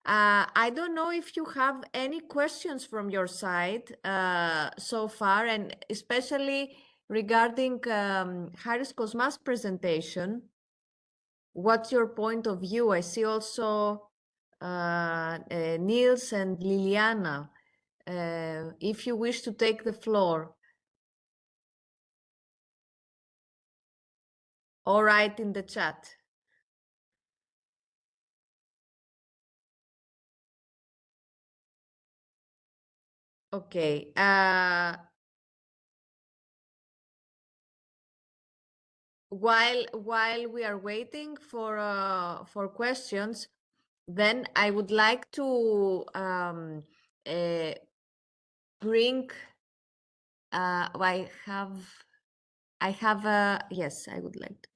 I don't know if you have any questions from your side so far, and especially regarding Haris Kosmas' presentation. What's your point of view? I see also Niels and Liliana. If you wish to take the floor. Or write in the chat. Okay. While we are waiting for questions, then I would like to bring. Yes, I would like to.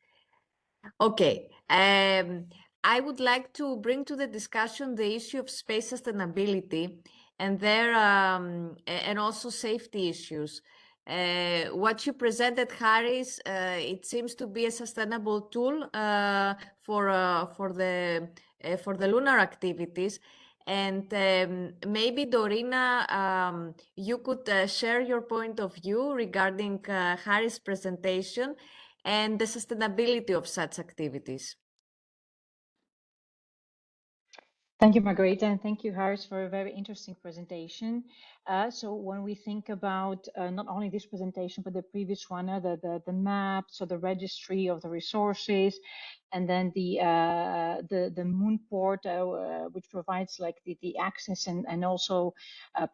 Okay. I would like to bring to the discussion the issue of space sustainability and and also safety issues. What you presented, Haris, it seems to be a sustainable tool for the lunar activities. And maybe Dorina, you could share your point of view regarding Haris' presentation and the sustainability of such activities. Thank you, Margarita, and thank you, Haris, for a very interesting presentation. So when we think about not only this presentation, but the previous one, the map, so the registry of the resources, and then the moon port, which provides like the access and also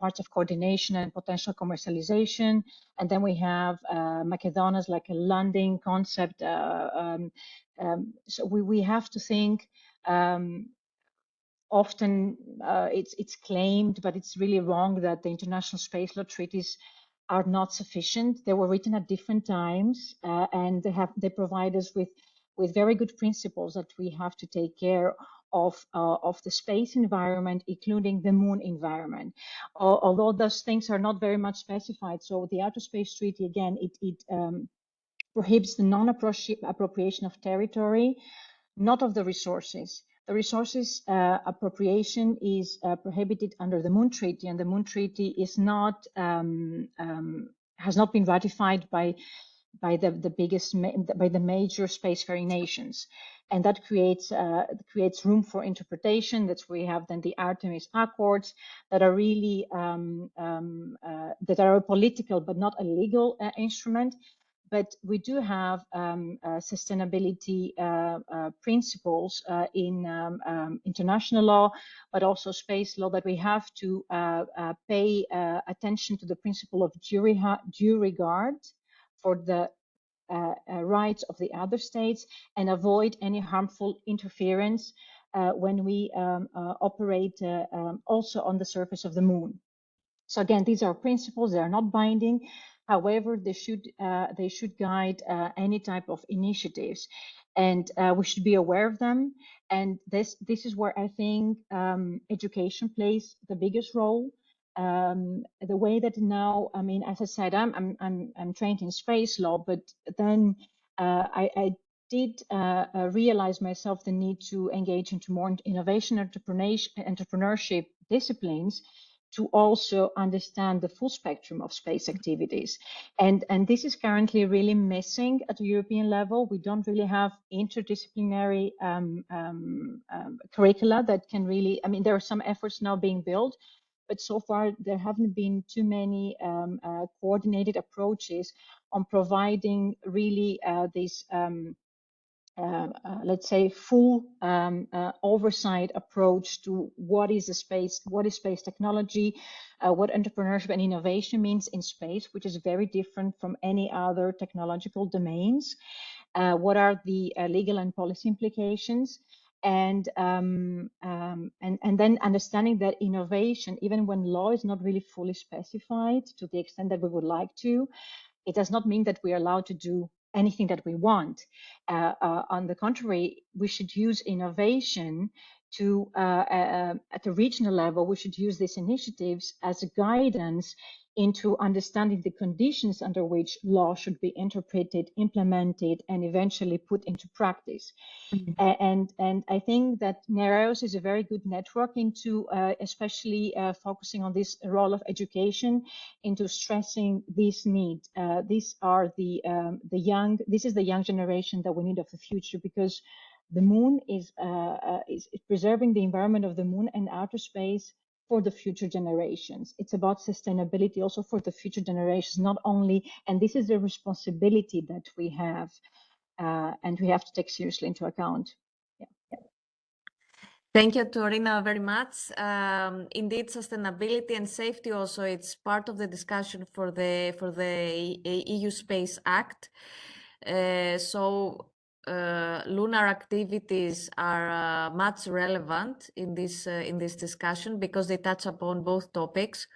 parts of coordination and potential commercialization. And then we have Makedonia's like a landing concept. So we have to think. Often it's claimed, but it's really wrong, that the international space law treaties are not sufficient. They were written at different times, and they provide us with very good principles that we have to take care of the space environment, including the moon environment. Although those things are not very much specified. So the Outer Space Treaty, again, it prohibits the non-appropriation of territory, not of the resources. The resources appropriation is prohibited under the Moon Treaty, and the Moon Treaty is not has not been ratified by by the major spacefaring nations, and that creates room for interpretation. That's where we have then the Artemis Accords that are really that are a political but not a legal instrument. But we do have sustainability principles in international law, but also space law, that we have to pay attention to the principle of due regard for the rights of the other states, and avoid any harmful interference when we operate also on the surface of the moon. So again, these are principles, they are not binding. However, they should guide any type of initiatives, and we should be aware of them. And this is where I think education plays the biggest role. The way that now, I mean, as I said, I'm trained in space law, but then I did realize myself the need to engage into more innovation, entrepreneurship disciplines, to also understand the full spectrum of space activities. And this is currently really missing at the European level. We don't really have interdisciplinary curricula that can really, I mean, there are some efforts now being built, but so far there haven't been too many coordinated approaches on providing really this let's say full oversight approach to what is space technology, what entrepreneurship and innovation means in space, which is very different from any other technological domains. What are the legal and policy implications? And then understanding that innovation, even when law is not really fully specified to the extent that we would like to, it does not mean that we are allowed to do anything that we want. On the contrary, we should use innovation to, at the regional level, we should use these initiatives as a guidance into understanding the conditions under which law should be interpreted, implemented, and eventually put into practice. And I think that NEREUS is a very good network into especially focusing on this role of education, into stressing this need. These are this is the young generation that we need of the future, because the moon is preserving the environment of the moon and outer space for the future generations. It's about sustainability also for the future generations, not only, and this is a responsibility that we have, and we have to take seriously into account. Yeah. Thank you, Torina, very much. Indeed, sustainability and safety also, it's part of the discussion for the EU Space Act. Lunar activities are much relevant in this discussion because they touch upon both topics.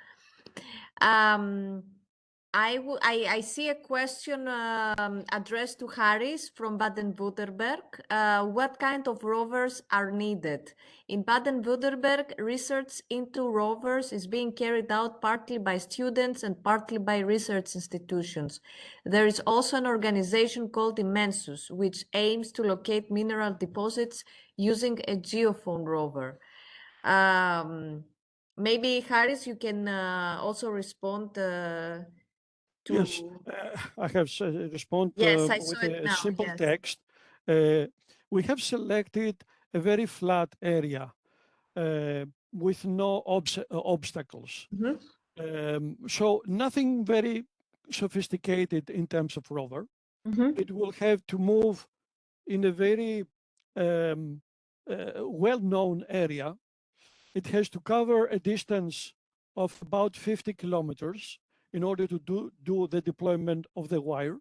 I see a question addressed to Harris from Baden-Württemberg. What kind of rovers are needed? In Baden-Württemberg, research into rovers is being carried out partly by students and partly by research institutions. There is also an organization called Immensus, which aims to locate mineral deposits using a geophone rover. Maybe, Harris, you can also respond Yes, I have respond Yes, I with saw it a now, simple yes. text. We have selected a very flat area with no obstacles. So nothing very sophisticated in terms of rover. It will have to move in a very well-known area. It has to cover a distance of about 50 kilometers in order to do the deployment of the wire,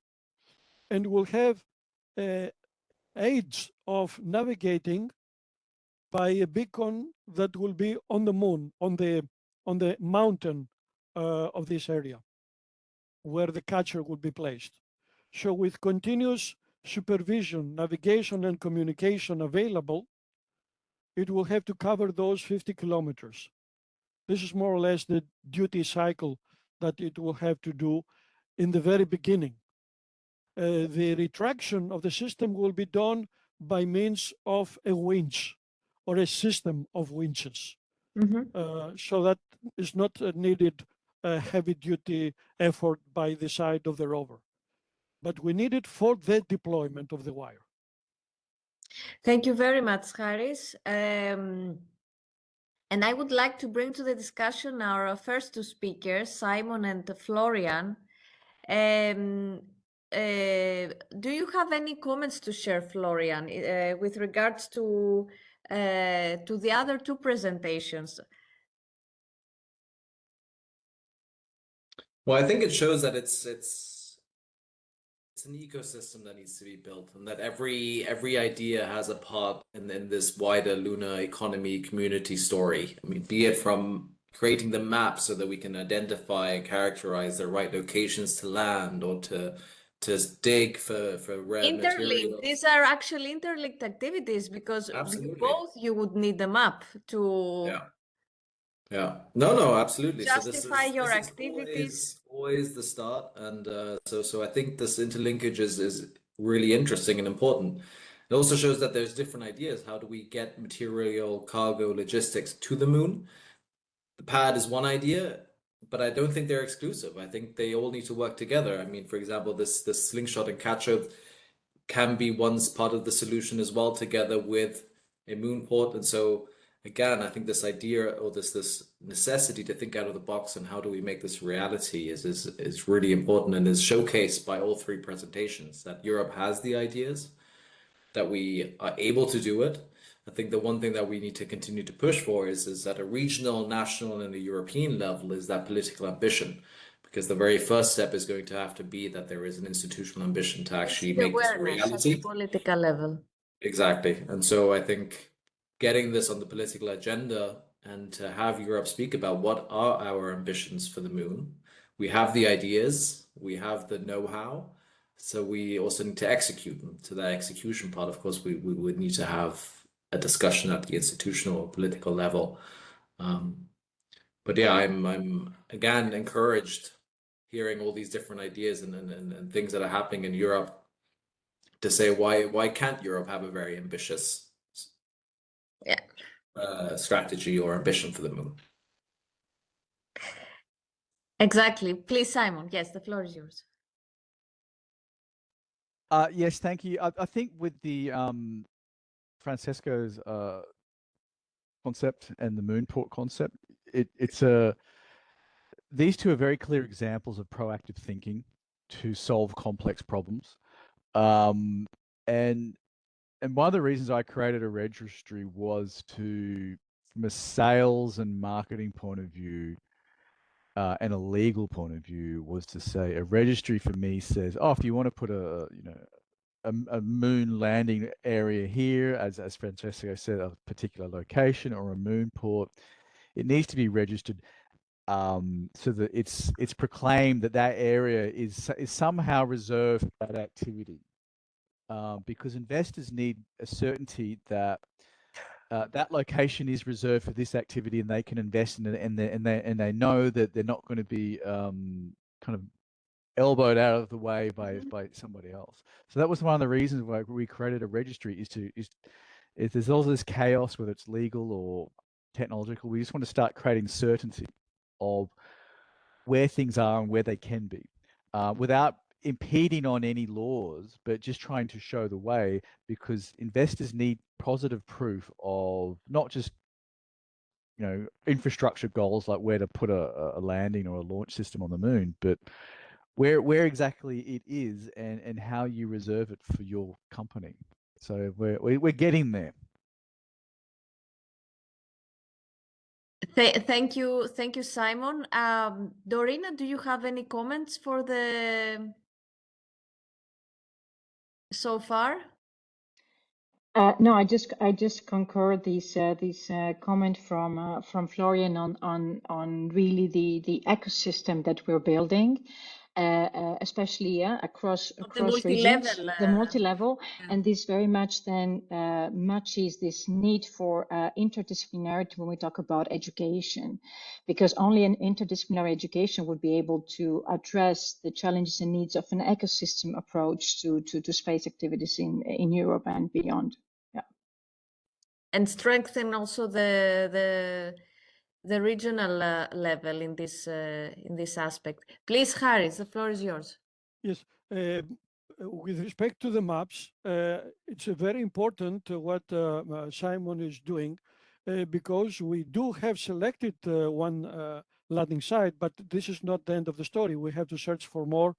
and will have aids of navigating by a beacon that will be on the moon, on the mountain of this area, where the catcher will be placed. So with continuous supervision, navigation, and communication available, it will have to cover those 50 kilometers. This is more or less the duty cycle that it will have to do in the very beginning. The retraction of the system will be done by means of a winch or a system of winches. So that is not needed a heavy duty effort by the side of the rover. but we need it for the deployment of the wire. Thank you very much, Haris. And I would like to bring to the discussion our first two speakers, Simon and Florian. Do you have any comments to share, Florian, with regards to the other two presentations? Well, I think it shows that it's an ecosystem that needs to be built, and that every idea has a part in this wider lunar economy community story. I mean, be it from creating the map so that we can identify and characterize the right locations to land, or to dig for rare materials. These are actually interlinked activities, because Absolutely. you would need the map to Yeah. No, absolutely. justify your this activities. is always the start, and so I think this interlinkage is really interesting and important. It also shows that there's different ideas. How do we get material, cargo, logistics to the moon? The pad is one idea, but I don't think they're exclusive. I think they all need to work together. I mean, for example, this slingshot and catchode can be one part of the solution as well, together with a moon port. And so again, I think this idea, or this necessity to think out of the box and how do we make this reality is really important, and is showcased by all three presentations, that Europe has the ideas, that we are able to do it. I think the one thing that we need to continue to push for is at a regional, national, and a European level is that political ambition, because the very first step is going to have to be that there is an institutional ambition to actually make this a Awareness at reality. the political level. Exactly. And so I think getting this on the political agenda, and to have Europe speak about what are our ambitions for the moon. We have the ideas, we have the know-how, so we also need to execute them. To that execution part, of course, we would need to have a discussion at the institutional or political level. But yeah, I'm again encouraged hearing all these different ideas and things that are happening in Europe, to say why can't Europe have a very ambitious strategy or ambition for the moon? Exactly. Please, Simon. Yes, the floor is yours. Yes, thank you. I think with the Francesco's concept and the moonport concept, these two are very clear examples of proactive thinking to solve complex problems. And one of the reasons I created a registry was to, from a sales and marketing point of view, and a legal point of view, was to say a registry for me says, oh, if you want to put a moon landing area here, as Francesco said, a particular location or a moon port, it needs to be registered, so that it's proclaimed that that area is somehow reserved for that activity, because investors need a certainty that that location is reserved for this activity, and they can invest in it, and they know that they're not going to be kind of elbowed out of the way by somebody else. So that was one of the reasons why we created a registry, is there's all this chaos, whether it's legal or technological. We just want to start creating certainty of where things are and where they can be, without impeding on any laws, but just trying to show the way, because investors need positive proof of not just infrastructure goals like where to put a landing or a launch system on the moon, but where exactly it is, and how you reserve it for your company. So we're getting there. Thank you, Simon. Dorina, do you have any comments for the so far? No, I just concur this comment from Florian on really the ecosystem that we're building, especially across regions, the multi-level, and this very much then matches this need for interdisciplinarity when we talk about education, because only an interdisciplinary education would be able to address the challenges and needs of an ecosystem approach to space activities in Europe and beyond. And strengthen also the regional level in this aspect. Please, Haris, the floor is yours. Yes, with respect to the maps, it's very important what Simon is doing, because we do have selected one landing site, but this is not the end of the story. We have to search for more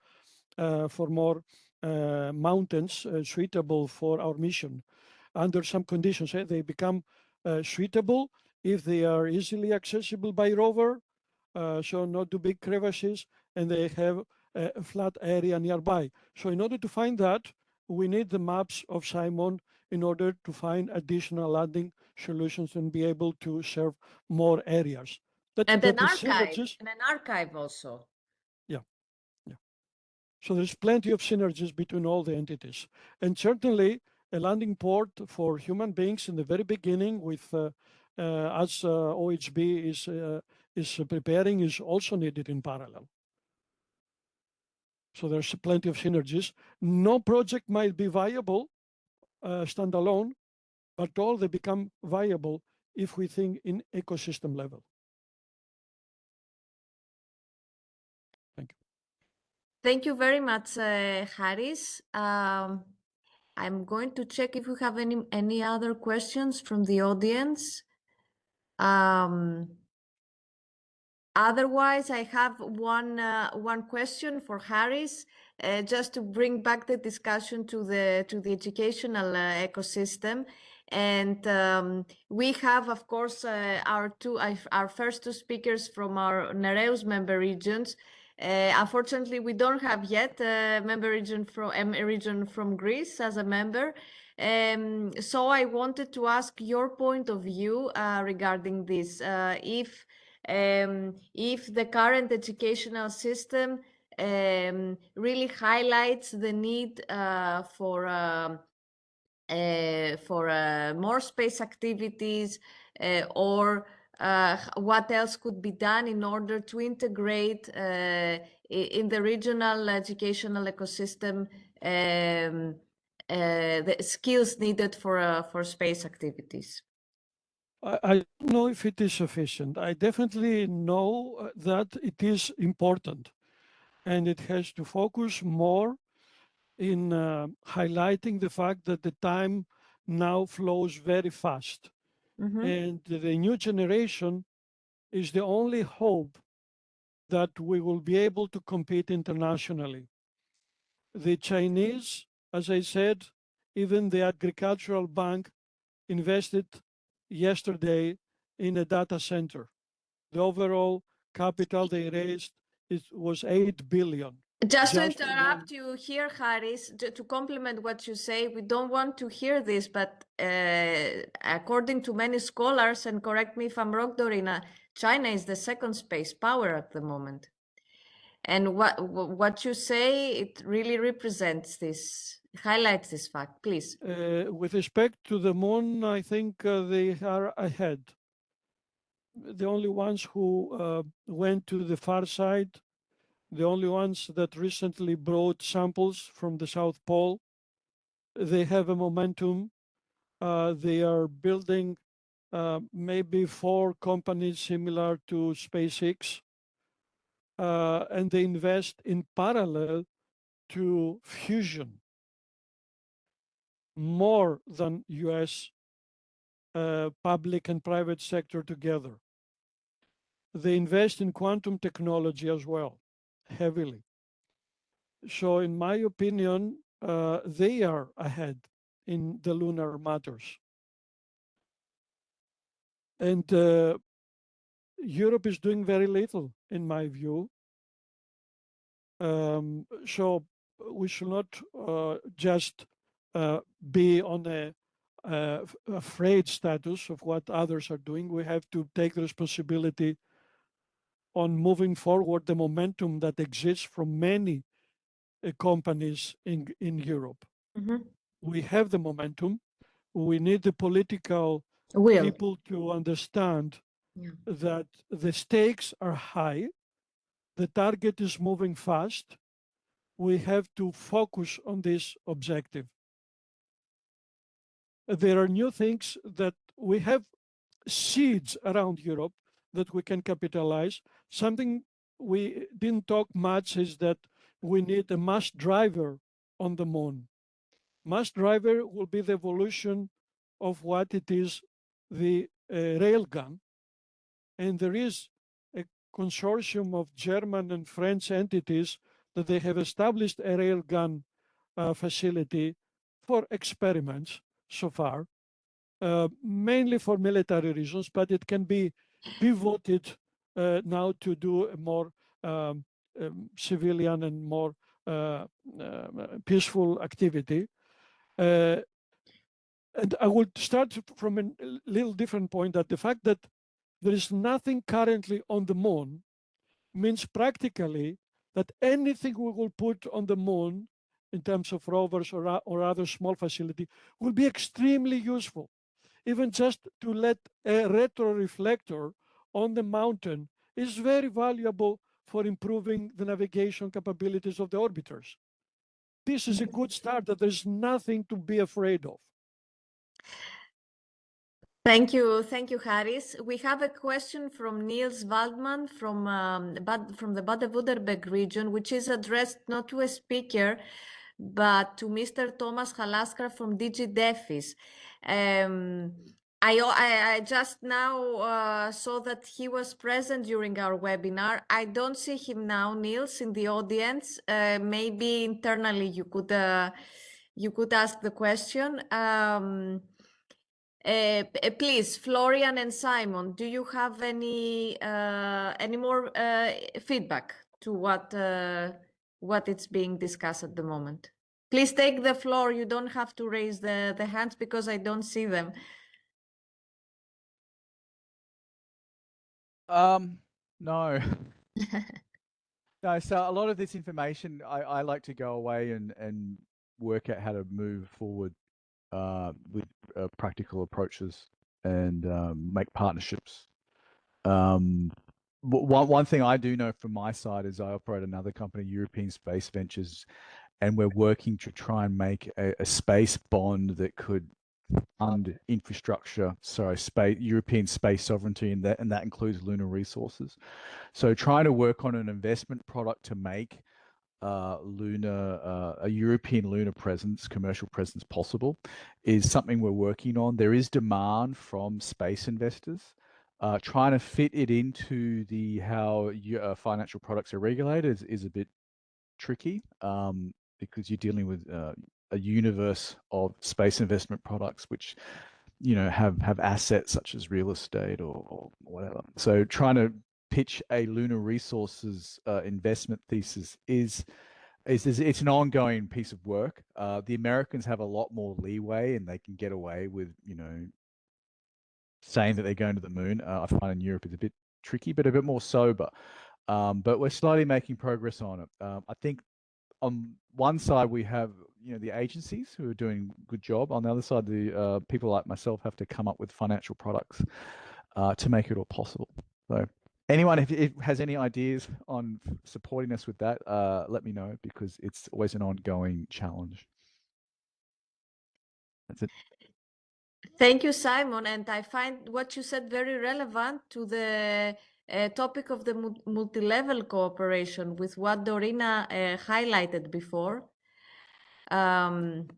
mountains suitable for our mission under some conditions. They become suitable if they are easily accessible by rover, so not too big crevasses, and they have a flat area nearby. So in order to find that, we need the maps of Simon in order to find additional landing solutions and be able to serve more areas. And That an is archive, synergies. and an archive also. So there's plenty of synergies between all the entities. And certainly a landing port for human beings in the very beginning with, as OHB is preparing, is also needed in parallel. So there's plenty of synergies. No project might be viable standalone, but all they become viable if we think in ecosystem level. Thank you. Thank you very much, Haris. I'm going to check if we have any other questions from the audience. Otherwise, I have one question for Haris, just to bring back the discussion to the educational ecosystem. And we have, of course, our first two speakers from our NEREUS member regions. Unfortunately, we don't have yet a region from Greece as a member. So I wanted to ask your point of view regarding this. If the current educational system really highlights the need for more space activities, or what else could be done in order to integrate in the regional educational ecosystem the skills needed for space activities. I don't know if it is sufficient. I definitely know that it is important, and it has to focus more in highlighting the fact that the time now flows very fast. Mm-hmm. And the new generation is the only hope that we will be able to compete internationally. The Chinese, as I said, even the Agricultural Bank invested yesterday in a data center. The overall capital they raised was 8 billion. Just to Just interrupt you here, Haris, to complement what you say, we don't want to hear this, but according to many scholars, and correct me if I'm wrong, Dorina, China is the second space power at the moment. And what you say, it really represents this, highlights this fact, please. With respect to the moon, I think they are ahead. The only ones who went to the far side, the only ones that recently brought samples from the South Pole, they have a momentum. They are building maybe 4 companies similar to SpaceX, and they invest in parallel to fusion more than US public and private sector together. They invest in quantum technology as well, heavily. So in my opinion, they are ahead in the lunar matters. And Europe is doing very little, in my view. So we should not just be on a afraid status of what others are doing. We have to take the responsibility on moving forward the momentum that exists from many companies in Europe. Mm-hmm. We have the momentum. We need the political people to understand that the stakes are high. The target is moving fast. We have to focus on this objective. There are new things that we have seeds around Europe that we can capitalize. Something we didn't talk much is that we need a mass driver on the moon. Mass driver will be the evolution of what it is, the railgun. And there is a consortium of German and French entities that they have established a railgun facility for experiments so far, mainly for military reasons, but it can be pivoted now to do a more civilian and more peaceful activity. And I would start from a little different point, that the fact that there is nothing currently on the moon means practically that anything we will put on the moon in terms of rovers or other small facility will be extremely useful. Even just to let a retroreflector on the mountain is very valuable for improving the navigation capabilities of the orbiters. This is a good start, that there's nothing to be afraid of. Thank you, Harris. We have a question from Niels Waldman from the Baden-Württemberg region, which is addressed not to a speaker, but to Mr. Thomas Halaskar from DG DEFIS. I just now saw that he was present during our webinar. I don't see him now, Niels, in the audience. Maybe internally you could ask the question. Please, Florian and Simon, do you have any more feedback to what it's being discussed at the moment? Please take the floor. You don't have to raise the hands because I don't see them. No. No, so a lot of this information, I like to go away and work out how to move forward with practical approaches and make partnerships. One thing I do know from my side is I operate another company, European Space Ventures, and we're working to try and make a space bond that could fund infrastructure, European space sovereignty, and that includes lunar resources. So trying to work on an investment product to make lunar, a European lunar presence, commercial presence possible, is something we're working on. There is demand from space investors. Trying to fit it into how financial products are regulated is a bit tricky because you're dealing with a universe of space investment products which have assets such as real estate or whatever. So trying to pitch a lunar resources investment thesis is it's an ongoing piece of work. The Americans have a lot more leeway and they can get away with saying that they're going to the moon. I find in Europe it's a bit tricky, but a bit more sober. But we're slowly making progress on it. I think on one side we have the agencies who are doing a good job. On the other side, the people like myself have to come up with financial products to make it all possible. So anyone, if it has any ideas on supporting us with that, let me know, because it's always an ongoing challenge. That's it. Thank you, Simon. And I find what you said very relevant to the topic of the multi-level cooperation with what Dorina highlighted before. And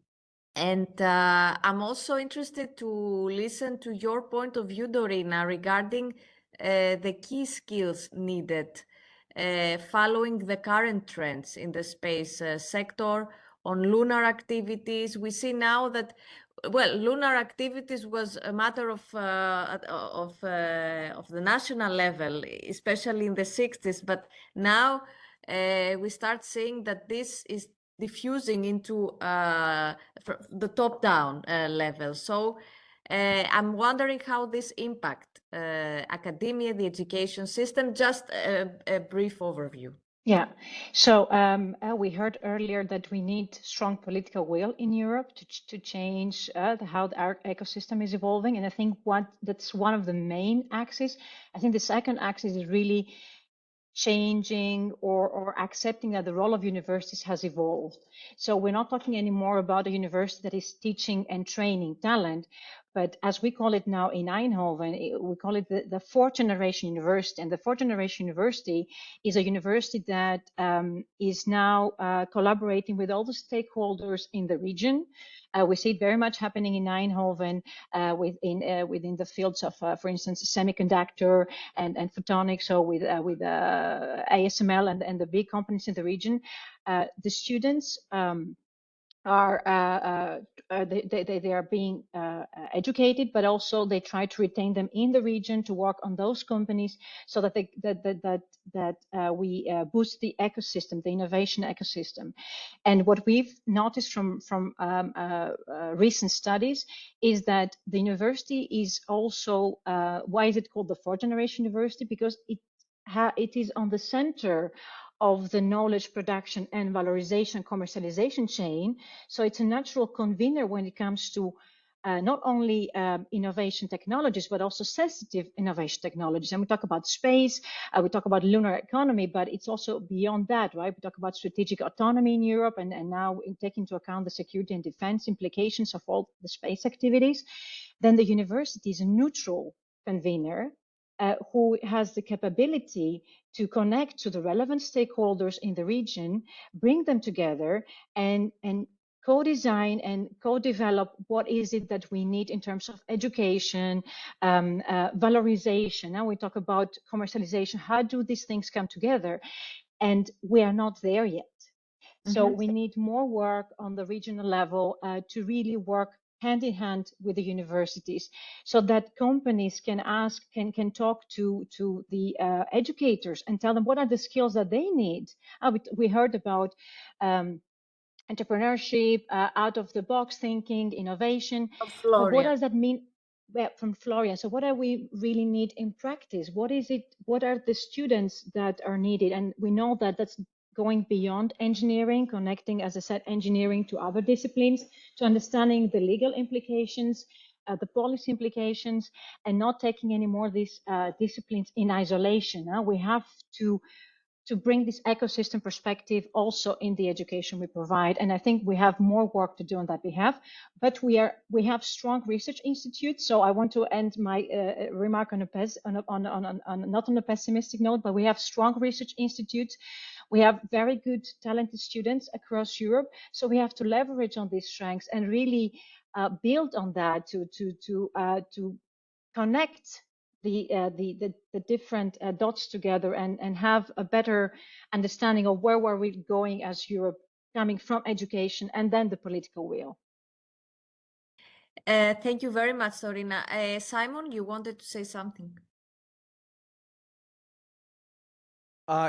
I'm also interested to listen to your point of view, Dorina, regarding the key skills needed following the current trends in the space sector on lunar activities. We see now that, well, lunar activities was a matter of the national level, especially in the 60s, but now we start seeing that this is diffusing into the top-down level. So I'm wondering how this impacts academia, the education system. Just a brief overview. Yeah, so we heard earlier that we need strong political will in Europe to change how our ecosystem is evolving. And I think that's one of the main axes. I think the second axis is really changing or accepting that the role of universities has evolved. So we're not talking anymore about a university that is teaching and training talent, But as we call it now in Eindhoven, we call it the fourth generation university. And the fourth generation university is a university that is now collaborating with all the stakeholders in the region. We see it very much happening in Eindhoven within the fields of, for instance, semiconductor and photonics, so with ASML and the big companies in the region. The students they are being educated, but also they try to retain them in the region to work on those companies, so that we boost the ecosystem, the innovation ecosystem. And what we've noticed from recent studies is that the university is also why is it called the fourth generation university? Because it is on the center of the knowledge production and valorization commercialization chain. So it's a natural convener when it comes to not only innovation technologies, but also sensitive innovation technologies. And we talk about space, we talk about lunar economy, but it's also beyond that, right? We talk about strategic autonomy in Europe, and now in taking into account the security and defense implications of all the space activities. Then the university is a neutral convener who has the capability to connect to the relevant stakeholders in the region, bring them together, and co-design and co-develop what is it that we need in terms of education, valorization. Now we talk about commercialization. How do these things come together? And we are not there yet. So we need more work on the regional level to really work hand in hand with the universities, so that companies can talk to the educators and tell them what are the skills that they need. We heard about entrepreneurship, out of the box thinking, innovation. But what does that mean? Well, from Florian. So what do we really need in practice? What is it? What are the students that are needed? And we know that that's going beyond engineering, connecting, as I said, engineering to other disciplines, to understanding the legal implications, the policy implications, and not taking any more these disciplines in isolation. We have to bring this ecosystem perspective also in the education we provide. And I think we have more work to do on that behalf, but we have strong research institutes. So I want to end my remark not on a pessimistic note, but we have strong research institutes. We have very good, talented students across Europe. So we have to leverage on these strengths and really build on that to connect the different dots together and have a better understanding of where were we going as Europe, coming from education and then the political will. Thank you very much, Sorina. Simon, you wanted to say something?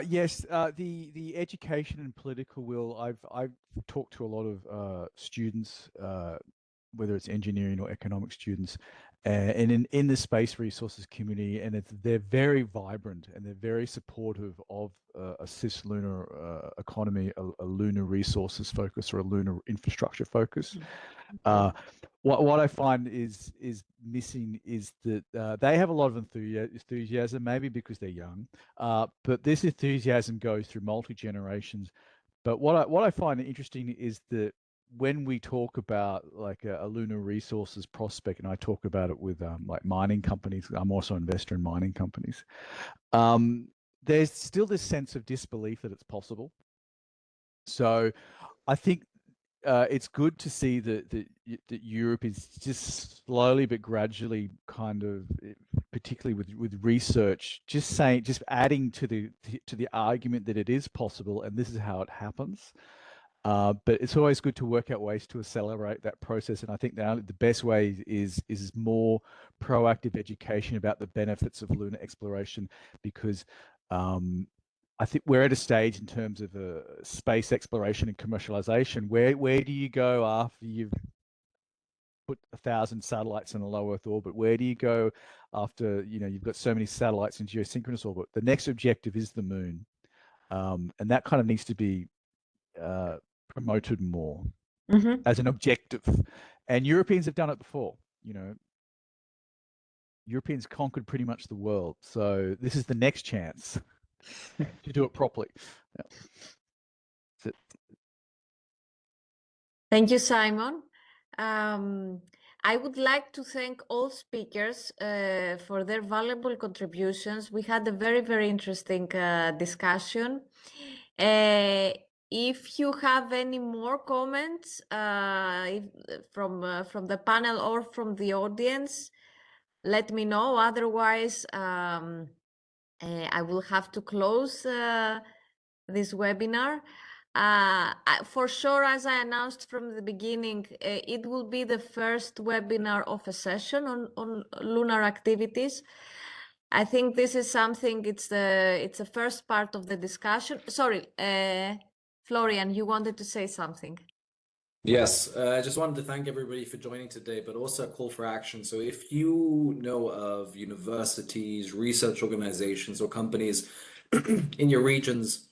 Yes, the education and political will. I've talked to a lot of students, whether it's engineering or economic students, and in the space resources community, and they're very vibrant and they're very supportive of a cislunar economy, a lunar resources focus or a lunar infrastructure focus. What I find is missing is that they have a lot of enthusiasm, maybe because they're young, but this enthusiasm goes through multi-generations. But what I find interesting is that when we talk about like a lunar resources prospect, and I talk about it with like mining companies, I'm also an investor in mining companies, there's still this sense of disbelief that it's possible. So I think it's good to see that Europe is just slowly but gradually kind of, particularly with research, just adding to the argument that it is possible and this is how it happens. But it's always good to work out ways to accelerate that process. And I think the best way is more proactive education about the benefits of lunar exploration, because I think we're at a stage in terms of space exploration and commercialization. Where do you go after you've put 1,000 satellites in a low Earth orbit? Where do you go after you've got so many satellites in geosynchronous orbit? The next objective is the moon, and that kind of needs to be promoted more as an objective. And Europeans have done it before. Europeans conquered pretty much the world, so this is the next chance to do it properly. Thank you, Simon. I would like to thank all speakers for their valuable contributions. We had a very, very interesting discussion. If you have any more comments from the panel or from the audience, let me know. Otherwise, I will have to close this webinar. For sure, as I announced from the beginning, it will be the first webinar of a session on lunar activities. I think this is something, it's the first part of the discussion. Sorry, Florian, you wanted to say something. Yes, I just wanted to thank everybody for joining today, but also a call for action. So if you know of universities, research organizations, or companies in your regions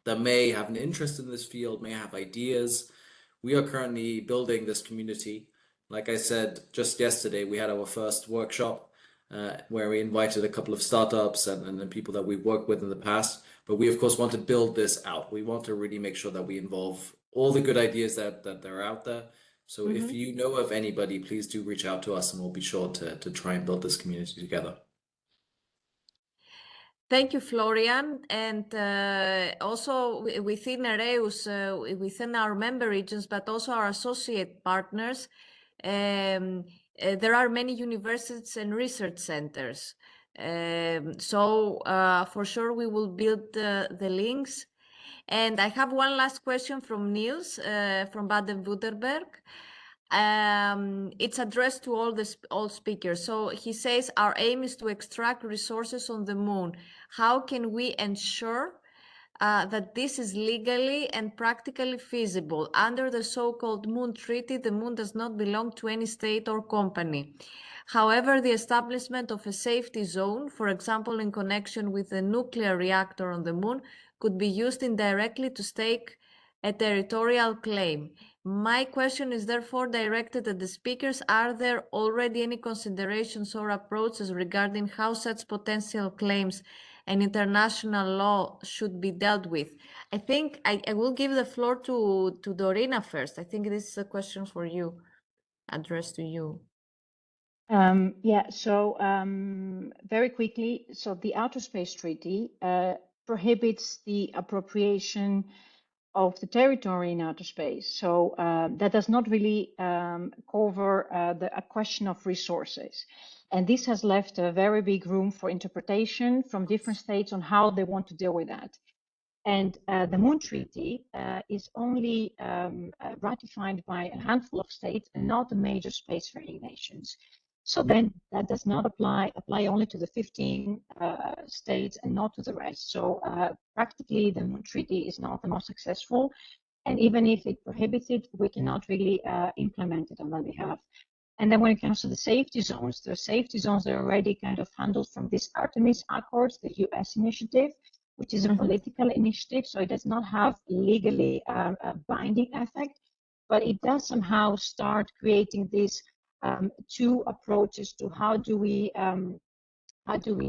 that may have an interest in this field, may have ideas, we are currently building this community. Like I said, just yesterday, we had our first workshop where we invited a couple of startups and people that we've worked with in the past. But we, of course, want to build this out. We want to really make sure that we involve all the good ideas that are out there. So if you know of anybody, please do reach out to us and we'll be sure to try and build this community together. Thank you, Florian. And also within NEREUS, within our member regions, but also our associate partners, there are many universities and research centers. So for sure, we will build the links. And I have one last question from Niels from Baden-Württemberg. It's addressed to all speakers. So he says, our aim is to extract resources on the moon. How can we ensure that this is legally and practically feasible? Under the so-called Moon Treaty, the moon does not belong to any state or company. However, the establishment of a safety zone, for example, in connection with a nuclear reactor on the moon, could be used indirectly to stake a territorial claim. My question is therefore directed at the speakers. Are there already any considerations or approaches regarding how such potential claims and international law should be dealt with? I think I will give the floor to Dorina first. I think this is a question for you, addressed to you. Very quickly, so the Outer Space Treaty prohibits the appropriation of the territory in outer space. So that does not really cover a question of resources. And this has left a very big room for interpretation from different states on how they want to deal with that. And the Moon Treaty is only ratified by a handful of states and not the major spacefaring nations. So then that does not apply only to the 15 states and not to the rest. So practically the Moon Treaty is not the most successful. And even if it prohibits it, we cannot really implement it on that behalf. And then when it comes to the safety zones are already kind of handled from this Artemis Accords, the US initiative, which is a political initiative. So it does not have legally a binding effect, but it does somehow start creating these two approaches to how do we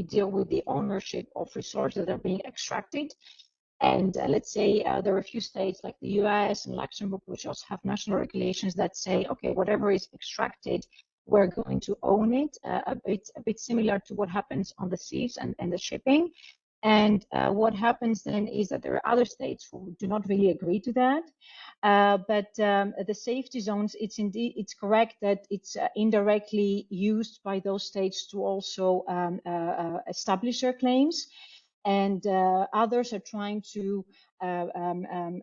deal with the ownership of resources that are being extracted. And let's say there are a few states like the US and Luxembourg, which also have national regulations that say, okay, whatever is extracted, we're going to own it, a bit similar to what happens on the seas and the shipping. And what happens then is that there are other states who do not really agree to that. But the safety zones, it's correct that it's indirectly used by those states to also establish their claims. And others are trying to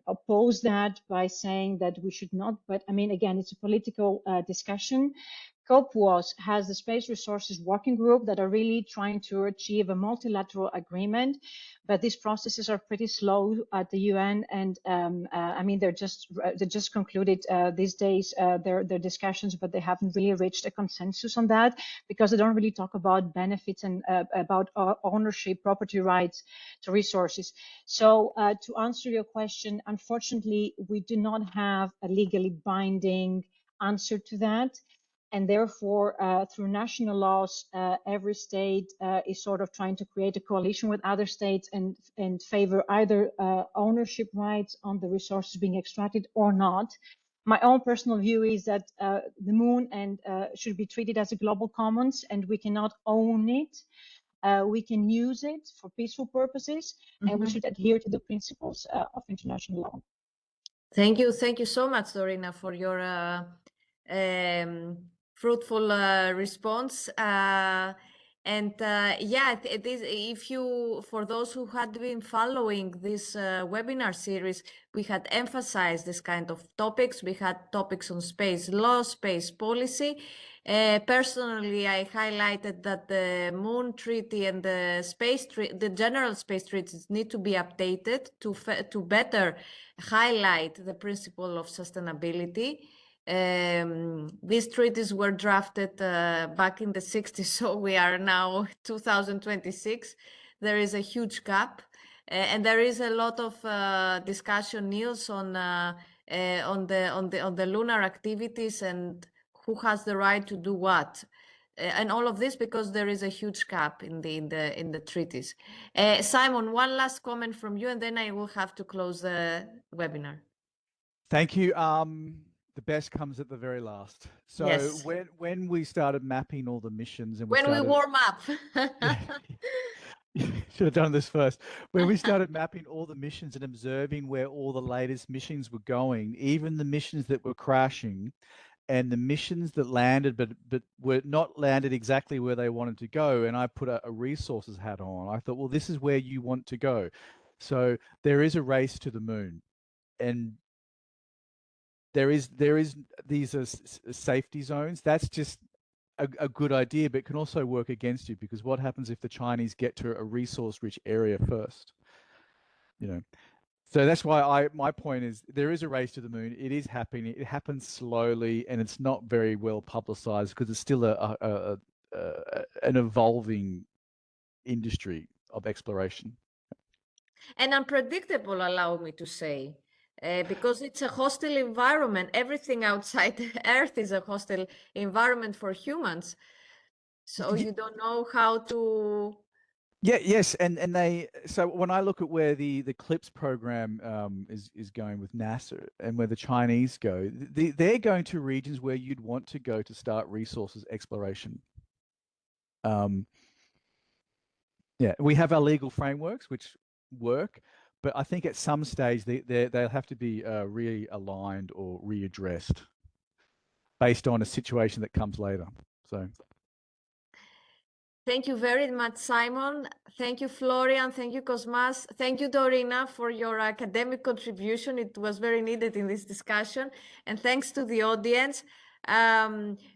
oppose that by saying that we should not. But I mean, again, it's a political discussion. COPWAS has the Space Resources Working Group that are really trying to achieve a multilateral agreement, but these processes are pretty slow at the UN. And I mean, they just concluded these days their discussions, but they haven't really reached a consensus on that because they don't really talk about benefits and about ownership, property rights to resources. So to answer your question, unfortunately, we do not have a legally binding answer to that. And therefore, through national laws, every state is sort of trying to create a coalition with other states and favor either ownership rights on the resources being extracted or not. My own personal view is that the moon and should be treated as a global commons, and we cannot own it. We can use it for peaceful purposes, and we should adhere to the principles of international law. Thank you so much, Dorina, for your fruitful response. Yeah, it is, if you, for those who had been following this webinar series, we had emphasized this kind of topics. We had topics on space law, space policy. Personally, I highlighted that the Moon Treaty and the General Space Treaties need to be updated to better highlight the principle of sustainability. These treaties were drafted back in the 60s, so we are now 2026. There is a huge gap, and there is a lot of discussion, Niels, on the lunar activities and who has the right to do what, and all of this because there is a huge gap in the treaties. Simon, one last comment from you, and then I will have to close the webinar. Thank you. The best comes at the very last. So Yes. when we started mapping all the missions and we warm up. Should have done this first. When we started mapping all the missions and observing where all the latest missions were going, even the missions that were crashing and the missions that landed but were not landed exactly where they wanted to go, and I put a resources hat on, I thought, well, this is where you want to go. So there is a race to the moon, and there is these safety zones. That's just a good idea, but can also work against you, because what happens if the Chinese get to a resource-rich area first? You know, so that's why my point is there is a race to the moon. It is happening. It happens slowly, and it's not very well publicized because it's still an evolving industry of exploration. And unpredictable, allow me to say. Because it's a hostile environment. Everything outside Earth is a hostile environment for humans. So you don't know how to... Yes, and so when I look at where the CLIPS program is going with NASA and where the Chinese go, they're going to regions where you'd want to go to start resources exploration. Yeah, we have our legal frameworks which work, but I think at some stage they'll have to be realigned or readdressed based on a situation that comes later. So. Thank you very much, Simon. Thank you, Florian. Thank you, Cosmas. Thank you, Dorina, for your academic contribution. It was very needed in this discussion. And thanks to the audience.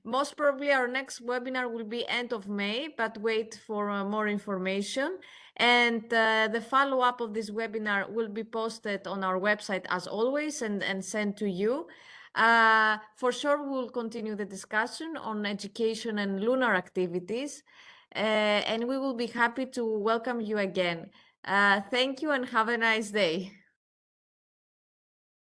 Most probably our next webinar will be end of May, but wait for more information. And the follow-up of this webinar will be posted on our website as always and sent to you. For sure, we'll continue the discussion on education and lunar activities. And we will be happy to welcome you again. Thank you and have a nice day.